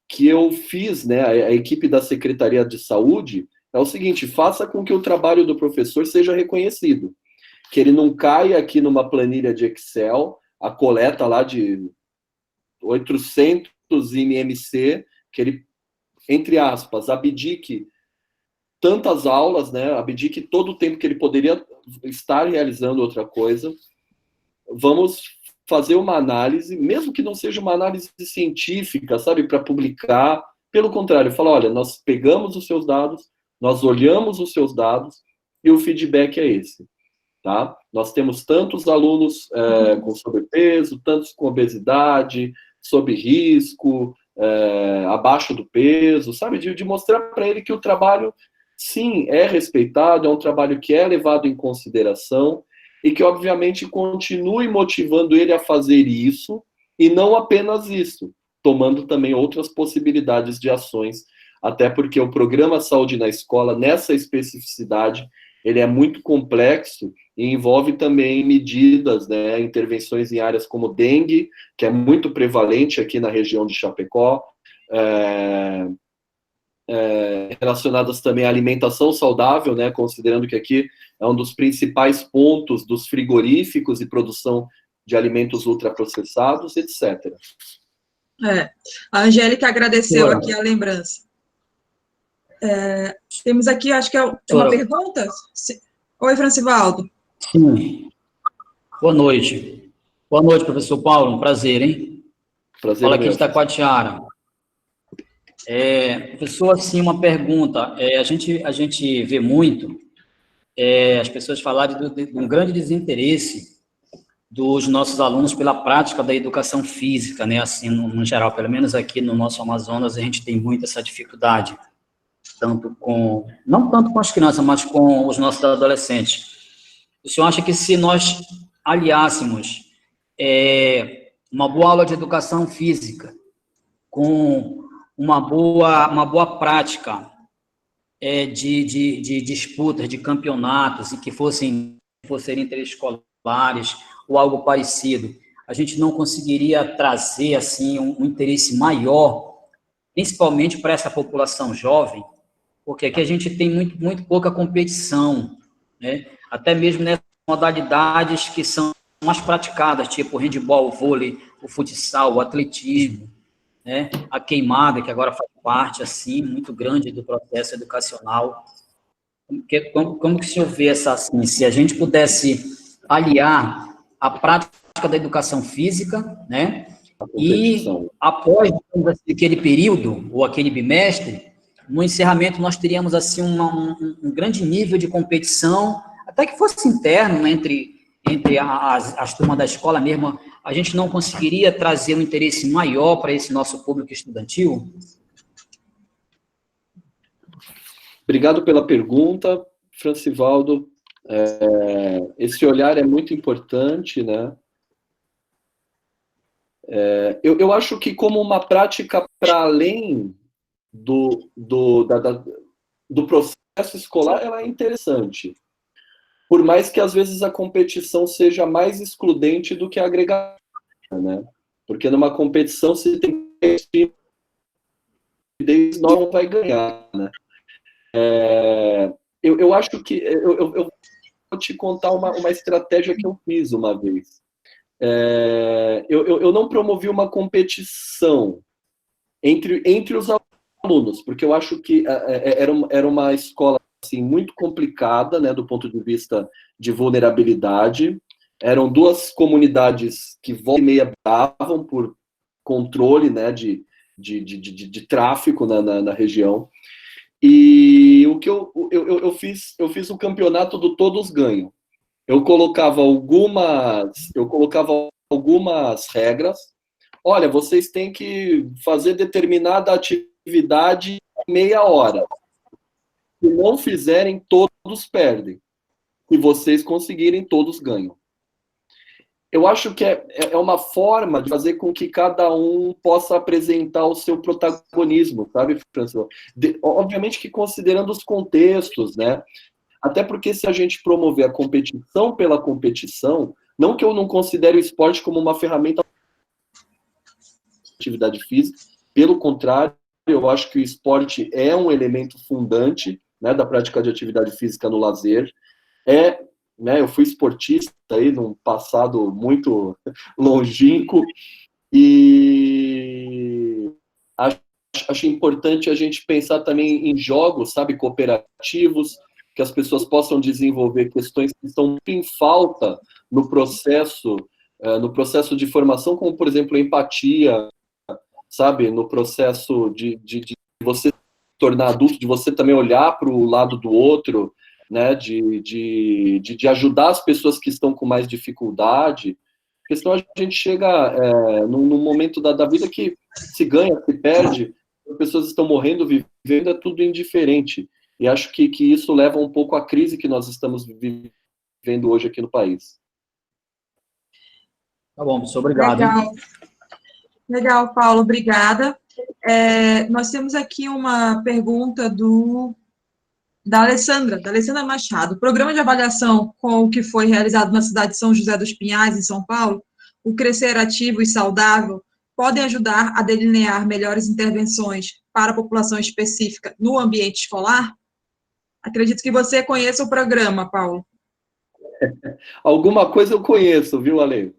que eu fiz, né, a equipe da Secretaria de Saúde, é o seguinte: faça com que o trabalho do professor seja reconhecido, que ele não caia aqui numa planilha de Excel, a coleta lá de 800 IMC, que ele, entre aspas, abdique tantas aulas, né, abdique todo o tempo que ele poderia estar realizando outra coisa. Vamos fazer uma análise, mesmo que não seja uma análise científica, sabe, para publicar. Pelo contrário, falar: olha, nós pegamos os seus dados, nós olhamos os seus dados e o feedback é esse, tá? Nós temos tantos alunos com sobrepeso, tantos com obesidade, sob risco, abaixo do peso, sabe, de mostrar para ele que o trabalho, sim, é respeitado, é um trabalho que é levado em consideração, e que, obviamente, continue motivando ele a fazer isso, e não apenas isso, tomando também outras possibilidades de ações, até porque o programa Saúde na Escola, nessa especificidade, ele é muito complexo e envolve também medidas, né, intervenções em áreas como dengue, que é muito prevalente aqui na região de Chapecó, relacionadas também à alimentação saudável, né, considerando que aqui é um dos principais pontos dos frigoríficos e produção de alimentos ultraprocessados, etc. A Angélica agradeceu aqui a lembrança. Temos aqui, acho que é uma pergunta? Oi, Francivaldo. Sim. Boa noite. Boa noite, professor Paulo. Um prazer, hein? Prazer. Fala aqui de Taquatiara. Professor, assim, uma pergunta. A gente vê muito as pessoas falarem de um grande desinteresse dos nossos alunos pela prática da educação física, né? Assim, no geral, pelo menos aqui no nosso Amazonas, a gente tem muito essa dificuldade, não tanto com as crianças, mas com os nossos adolescentes. O senhor acha que se nós aliássemos uma boa aula de educação física com uma boa prática de disputas, de campeonatos, e que fossem interescolares ou algo parecido, a gente não conseguiria trazer assim um interesse maior, principalmente para essa população jovem, porque aqui a gente tem muito pouca competição, né? Até mesmo nessas modalidades que são mais praticadas, tipo o handebol, o vôlei, o futsal, o atletismo, né? A queimada, que agora faz parte, assim, muito grande do processo educacional. Como que o senhor vê assim, se a gente pudesse aliar a prática da educação física, né? E após aquele período, ou aquele bimestre, no encerramento nós teríamos, assim, um grande nível de competição, até que fosse interno, entre as turmas da escola mesmo. A gente não conseguiria trazer um interesse maior para esse nosso público estudantil? Obrigado pela pergunta, Francivaldo. Esse olhar é muito importante, né? Eu acho que como uma prática para além do processo escolar, ela é interessante. Por mais que, às vezes, a competição seja mais excludente do que a agregação, né? Porque numa competição, se tem não vai ganhar, né? Eu acho que... Eu vou te contar uma estratégia que eu fiz uma vez. Eu não promovi uma competição entre os alunos, porque eu acho que era uma escola assim, muito complicada, né, do ponto de vista de vulnerabilidade. Eram duas comunidades que volta e meia brigavam por controle, né, de tráfico na região. E o que eu fiz o campeonato do todos ganham. Eu colocava algumas regras, olha, vocês têm que fazer determinada atividade em meia hora. Se não fizerem, todos perdem. Se vocês conseguirem, todos ganham. Eu acho que é uma forma de fazer com que cada um possa apresentar o seu protagonismo, sabe, François? Obviamente que considerando os contextos, né? Até porque se a gente promover a competição pela competição, não que eu não considere o esporte como uma ferramenta de atividade física, pelo contrário, eu acho que o esporte é um elemento fundante, né, da prática de atividade física no lazer. Né, eu fui esportista aí num passado muito longínquo e acho importante a gente pensar também em jogos, sabe, cooperativos, que as pessoas possam desenvolver questões que estão em falta no processo de formação, como, por exemplo, a empatia, sabe, no processo de você se tornar adulto, de você também olhar para o lado do outro, né, de ajudar as pessoas que estão com mais dificuldade, porque senão a gente chega num momento da vida que se ganha, se perde, as pessoas estão morrendo, vivendo, é tudo indiferente. E acho que isso leva um pouco à crise que nós estamos vivendo hoje aqui no país. Tá bom, professor, obrigado. Legal. Legal, Paulo, obrigada. Nós temos aqui uma pergunta da Alessandra Machado. O programa de avaliação com o que foi realizado na cidade de São José dos Pinhais, em São Paulo, o Crescer Ativo e Saudável, podem ajudar a delinear melhores intervenções para a população específica no ambiente escolar? Acredito que você conheça o programa, Paulo. Alguma coisa eu conheço, viu, Ale?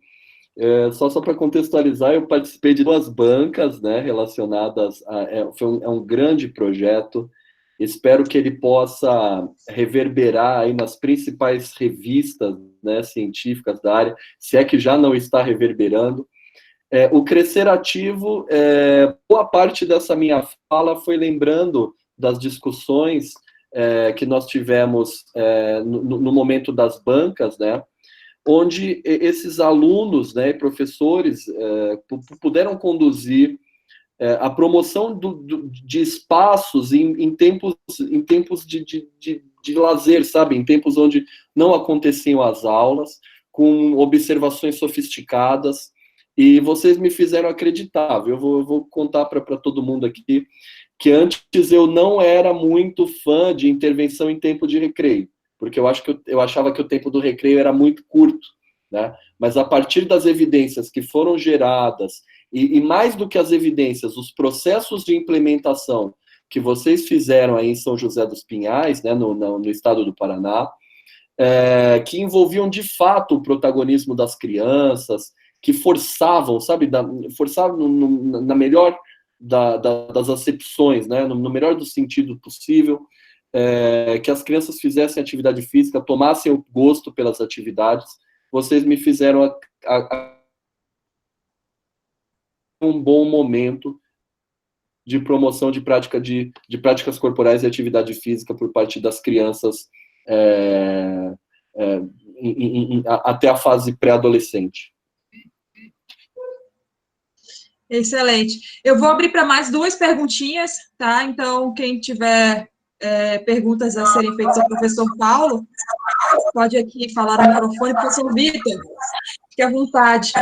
Só para contextualizar, eu participei de 2 bancas, né, relacionadas foi um grande projeto. Espero que ele possa reverberar aí nas principais revistas, né, científicas da área, se é que já não está reverberando. O Crescer Ativo, boa parte dessa minha fala foi lembrando das discussões que nós tivemos no momento das bancas, né, onde esses alunos, né, e professores puderam conduzir a promoção de espaços em tempos de lazer, sabe? Em tempos onde não aconteciam as aulas, com observações sofisticadas, e vocês me fizeram acreditar, viu? Eu vou contar para todo mundo aqui que antes eu não era muito fã de intervenção em tempo de recreio, porque eu achava que o tempo do recreio era muito curto, né? Mas a partir das evidências que foram geradas, e mais do que as evidências, os processos de implementação que vocês fizeram aí em São José dos Pinhais, né, no estado do Paraná, que envolviam de fato o protagonismo das crianças, que forçavam, sabe, forçavam na melhor das acepções, né, no melhor do sentido possível, que as crianças fizessem atividade física, tomassem o gosto pelas atividades. Vocês me fizeram um bom momento de promoção de práticas corporais e atividade física por parte das crianças até a fase pré-adolescente. Excelente. Eu vou abrir para mais 2 perguntinhas, tá? Então, quem tiver perguntas a serem feitas ao professor Paulo, pode aqui falar no microfone. Professor Vitor, fique à vontade.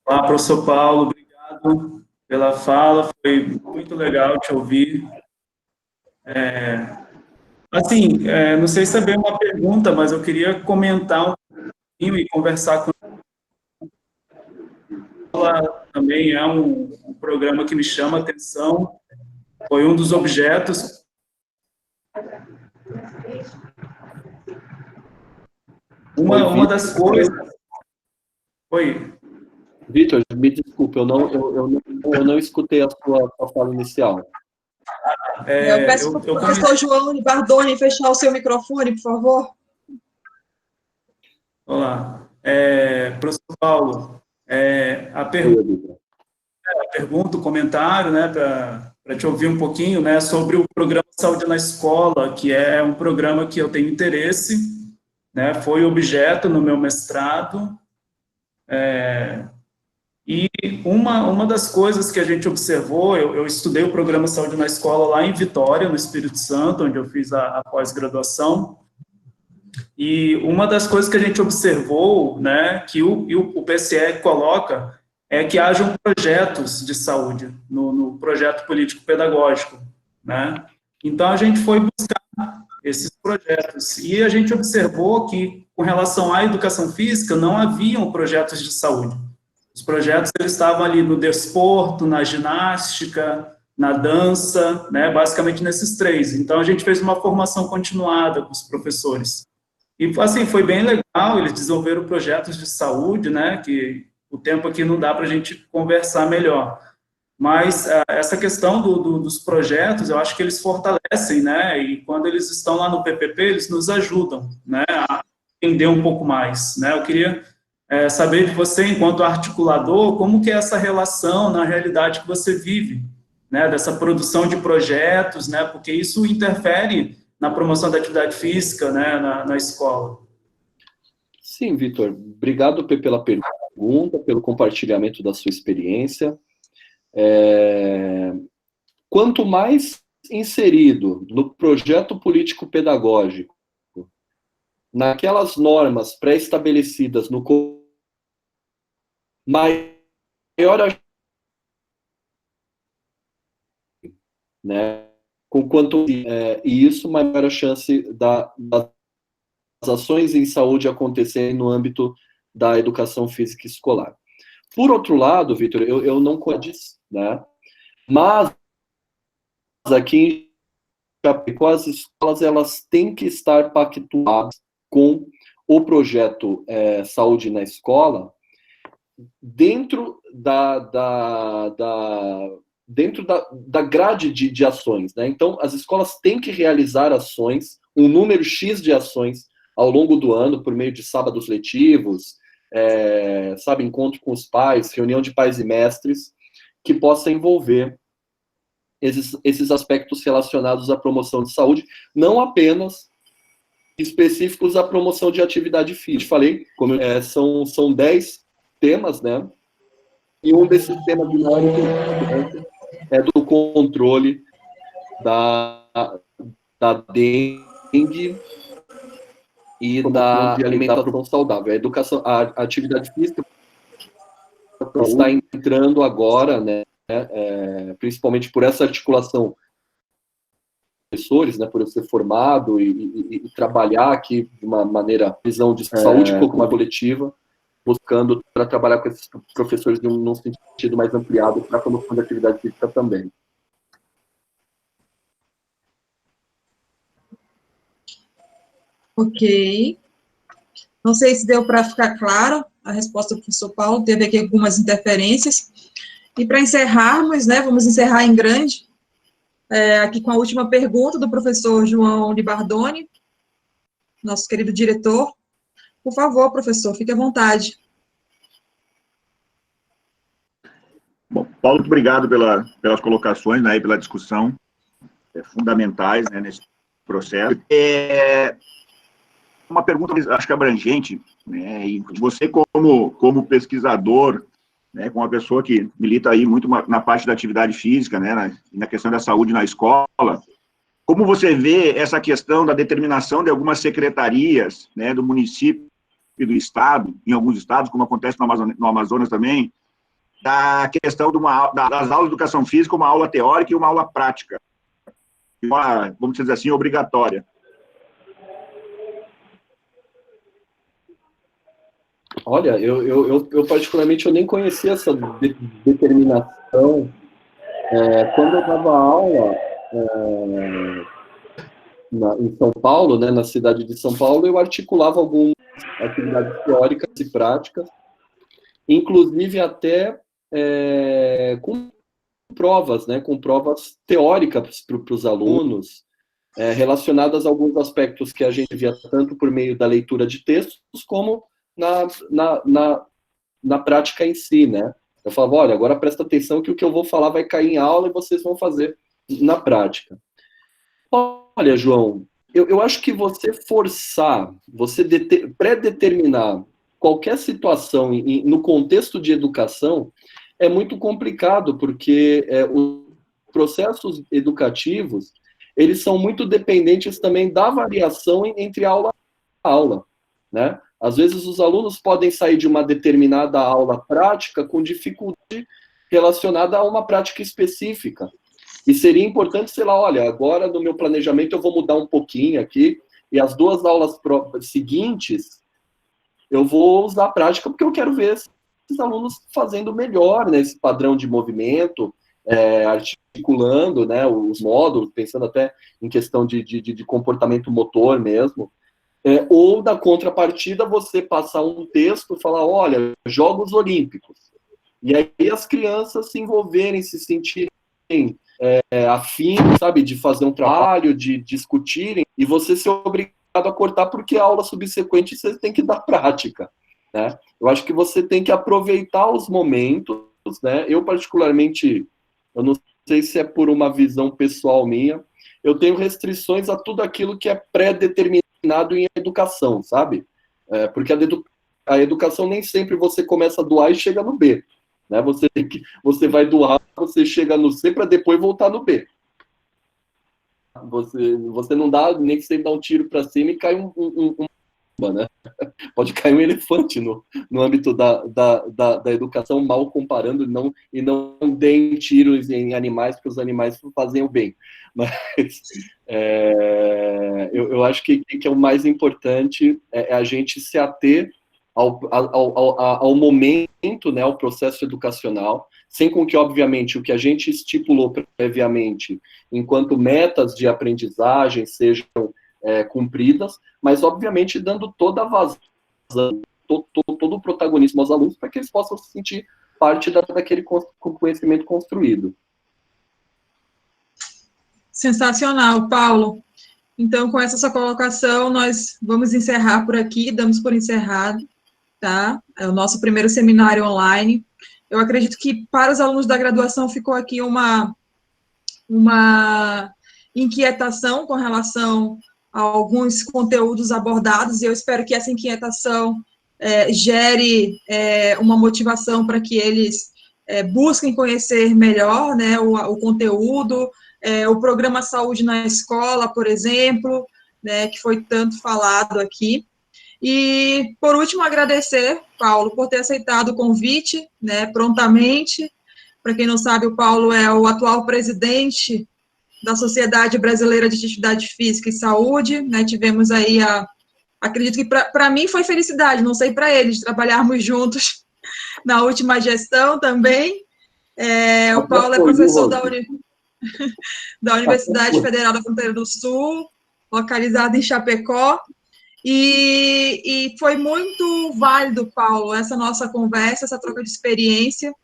Olá, professor Paulo, obrigado pela fala, foi muito legal te ouvir. Assim, não sei se é bem uma pergunta, mas eu queria comentar um pouquinho e conversar com ela. Também é um programa que me chama a atenção, foi um dos objetos. Uma das coisas... Oi. Vitor, me desculpe, eu não escutei a sua fala inicial. Eu peço para o professor João Bardoni fechar o seu microfone, por favor. Olá. Professor Paulo, a pergunta, o comentário, né, para te ouvir um pouquinho, né, sobre o programa Saúde na Escola, que é um programa que eu tenho interesse, né, foi objeto no meu mestrado, E uma das coisas que a gente observou, eu estudei o programa Saúde na Escola lá em Vitória, no Espírito Santo, onde eu fiz a pós-graduação, e uma das coisas que a gente observou, né, que o PCE coloca, é que hajam projetos de saúde no projeto político-pedagógico, né? Então, a gente foi buscar esses projetos, e a gente observou que, com relação à educação física, não haviam projetos de saúde. Os projetos, eles estavam ali no desporto, na ginástica, na dança, né, basicamente nesses três. Então, a gente fez uma formação continuada com os professores. E, assim, foi bem legal, eles desenvolveram projetos de saúde, né, que o tempo aqui não dá para a gente conversar melhor. Mas essa questão dos projetos, eu acho que eles fortalecem, né, e quando eles estão lá no PPP, eles nos ajudam, né, a entender um pouco mais, né. Eu queria saber de você, enquanto articulador, como que é essa relação na realidade que você vive, né, dessa produção de projetos, né, porque isso interfere na promoção da atividade física, né, na escola. Sim, Vitor, obrigado pela pergunta, pelo compartilhamento da sua experiência. Quanto mais inserido no projeto político-pedagógico, naquelas normas pré-estabelecidas no maior a né, com quanto e isso, maior a chance das ações em saúde acontecerem no âmbito da educação física escolar. Por outro lado, Vitor, eu não conheço, né, mas aqui em Chapecó, as escolas, elas têm que estar pactuadas com o projeto Saúde na Escola, dentro dentro da grade de ações, né? Então, as escolas têm que realizar ações, um número X de ações ao longo do ano, por meio de sábados letivos, encontro com os pais, reunião de pais e mestres, que possa envolver esses aspectos relacionados à promoção de saúde, não apenas específicos à promoção de atividade física. Falei, são 10 temas, né? E um desses temas de maior importância é do controle da dengue e da alimentação saudável. A atividade física está entrando agora, né? Principalmente por essa articulação professores, né, por eu ser formado e trabalhar aqui de uma maneira, visão de saúde um pouco mais coletiva, buscando para trabalhar com esses professores num sentido mais ampliado para a promoção da atividade física também. Ok. Não sei se deu para ficar claro a resposta do professor Paulo, teve aqui algumas interferências. E para encerrarmos, né, vamos encerrar em grande, aqui com a última pergunta do professor João Libardoni, nosso querido diretor. Por favor, professor, fique à vontade. Bom, Paulo, muito obrigado pelas colocações, né, e pela discussão, fundamentais, né, nesse processo. Uma pergunta, acho que abrangente, né, e você como pesquisador, né, com uma pessoa que milita aí muito na parte da atividade física, né, na questão da saúde na escola, como você vê essa questão da determinação de algumas secretarias, né, do município e do estado, em alguns estados, como acontece no Amazonas também, da questão das aulas de educação física, uma aula teórica e uma aula prática, vamos dizer assim, obrigatória. Olha, eu particularmente eu nem conhecia essa determinação. Quando eu dava aula em São Paulo, né, na cidade de São Paulo, eu articulava algumas atividades teóricas e práticas, inclusive até com provas, né, com provas teóricas para os alunos, relacionadas a alguns aspectos que a gente via tanto por meio da leitura de textos, como na prática em si, né? Eu falava, olha, agora presta atenção que o que eu vou falar vai cair em aula e vocês vão fazer na prática. Olha, João, eu acho que você forçar, você pré-determinar qualquer situação no contexto de educação é muito complicado, porque os processos educativos, eles são muito dependentes também da variação entre aula a aula, né? Às vezes os alunos podem sair de uma determinada aula prática com dificuldade relacionada a uma prática específica. E seria importante, sei lá, olha, agora no meu planejamento eu vou mudar um pouquinho aqui, e as 2 aulas seguintes eu vou usar a prática porque eu quero ver esses alunos fazendo melhor, né, esse padrão de movimento, articulando, né, os módulos, pensando até em questão de comportamento motor mesmo. Ou, da contrapartida, você passar um texto e falar, olha, Jogos Olímpicos. E aí as crianças se envolverem, se sentirem afim, sabe, de fazer um trabalho, de discutirem, e você ser obrigado a cortar porque a aula subsequente você tem que dar prática, né? Eu acho que você tem que aproveitar os momentos, né? Eu, particularmente, eu não sei se é por uma visão pessoal minha, eu tenho restrições a tudo aquilo que é pré-determinado em educação, sabe? Porque a educação nem sempre você começa do A e chega no B, né? Você vai do A, você chega no C para depois voltar no B. Você não dá, nem que você dá um tiro para cima e cai né? Pode cair um elefante no âmbito da educação, mal comparando, e não deem tiros em animais, porque os animais fazem o bem. Mas eu acho que é o mais importante é a gente se ater ao momento, né, ao processo educacional, sem com que, obviamente, o que a gente estipulou previamente, enquanto metas de aprendizagem sejam cumpridas, mas, obviamente, dando toda a vazão, todo o protagonismo aos alunos para que eles possam se sentir parte daquele conhecimento construído. Sensacional, Paulo. Então, com essa sua colocação, nós vamos encerrar por aqui, damos por encerrado, tá? É o nosso primeiro seminário online. Eu acredito que para os alunos da graduação ficou aqui uma inquietação com relação a alguns conteúdos abordados, e eu espero que essa inquietação gere uma motivação para que eles busquem conhecer melhor, né, o conteúdo, o programa Saúde na Escola, por exemplo, né, que foi tanto falado aqui. E, por último, agradecer, Paulo, por ter aceitado o convite, né, prontamente. Para quem não sabe, o Paulo é o atual presidente da Sociedade Brasileira de Atividade Física e Saúde, né, tivemos aí acredito que para mim foi felicidade, não sei para eles, trabalharmos juntos na última gestão também. O Paulo é professor da Universidade Federal da Fronteira do Sul, localizado em Chapecó, e foi muito válido, Paulo, essa nossa conversa, essa troca de experiência,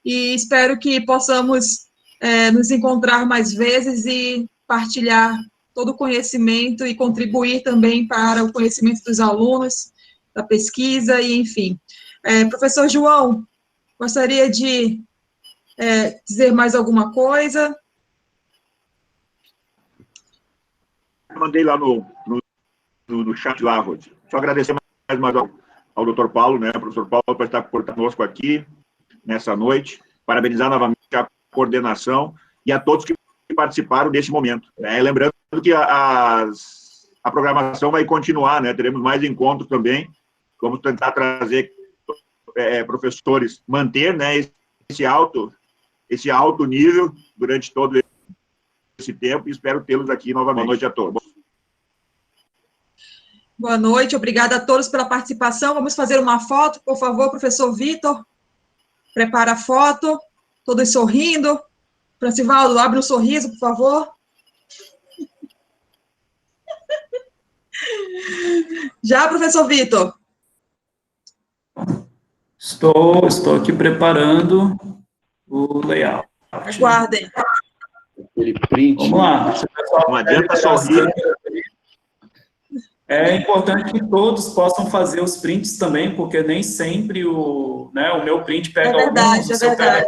e espero que possamos nos encontrar mais vezes e partilhar todo o conhecimento e contribuir também para o conhecimento dos alunos, da pesquisa, e enfim. Professor João, gostaria de dizer mais alguma coisa? Mandei lá no chat lá, Rose. Só agradecer mais ao doutor Paulo, né, professor Paulo, por estar conosco aqui nessa noite, parabenizar novamente a coordenação e a todos que participaram desse momento, né? Lembrando que a programação vai continuar, né? Teremos mais encontros também, vamos tentar trazer professores, manter, né, esse alto nível durante todo esse tempo, e espero tê-los aqui novamente. Boa noite a todos. Boa noite, obrigada a todos pela participação. Vamos fazer uma foto, por favor, professor Vitor. Prepara a foto, todos sorrindo. Francivaldo, abre um sorriso, por favor. Já, professor Vitor? Estou aqui preparando o layout. Aguardem. Aquele print. Vamos lá. Não adianta sorrir. É importante que todos possam fazer os prints também, porque nem sempre o meu print pega alguns, o seu pega.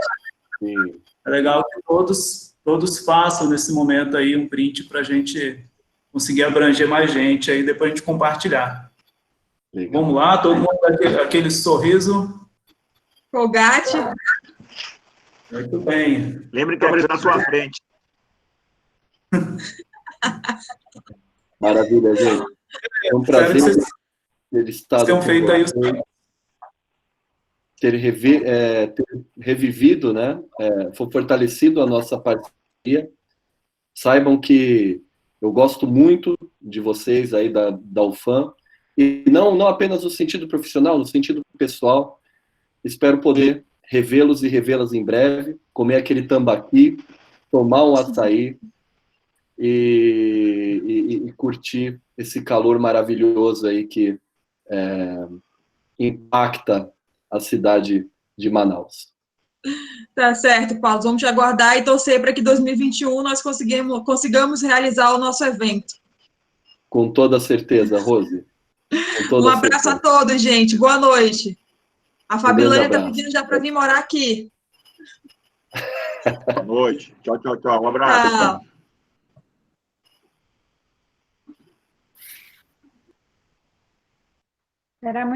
É legal que todos façam nesse momento aí um print para a gente conseguir abranger mais gente, aí depois a gente compartilhar. Legal. Vamos lá, todo mundo dá aquele sorriso. Colgate. Muito bem. Lembre que eu apareço na sua frente. Maravilha, gente. É um Espero que prazer vocês ter estado tenham com feito aí vocês, ter revivido, né? Foi fortalecido a nossa parceria. Saibam que eu gosto muito de vocês aí da UFAM, e não apenas no sentido profissional, no sentido pessoal. Espero poder revê-los e revê-las em breve, comer aquele tambaqui, tomar um açaí e curtir esse calor maravilhoso aí que impacta a cidade de Manaus. Tá certo, Paulo. Vamos te aguardar e torcer para que 2021 nós consigamos realizar o nosso evento. Com toda certeza, Rose. Com toda Um abraço certeza. a todos, gente. Boa noite. A grande Fabilânia está abraço. pedindo já para vir morar aqui. Boa noite. Tchau, tchau, tchau. Um abraço. Tchau. Era muito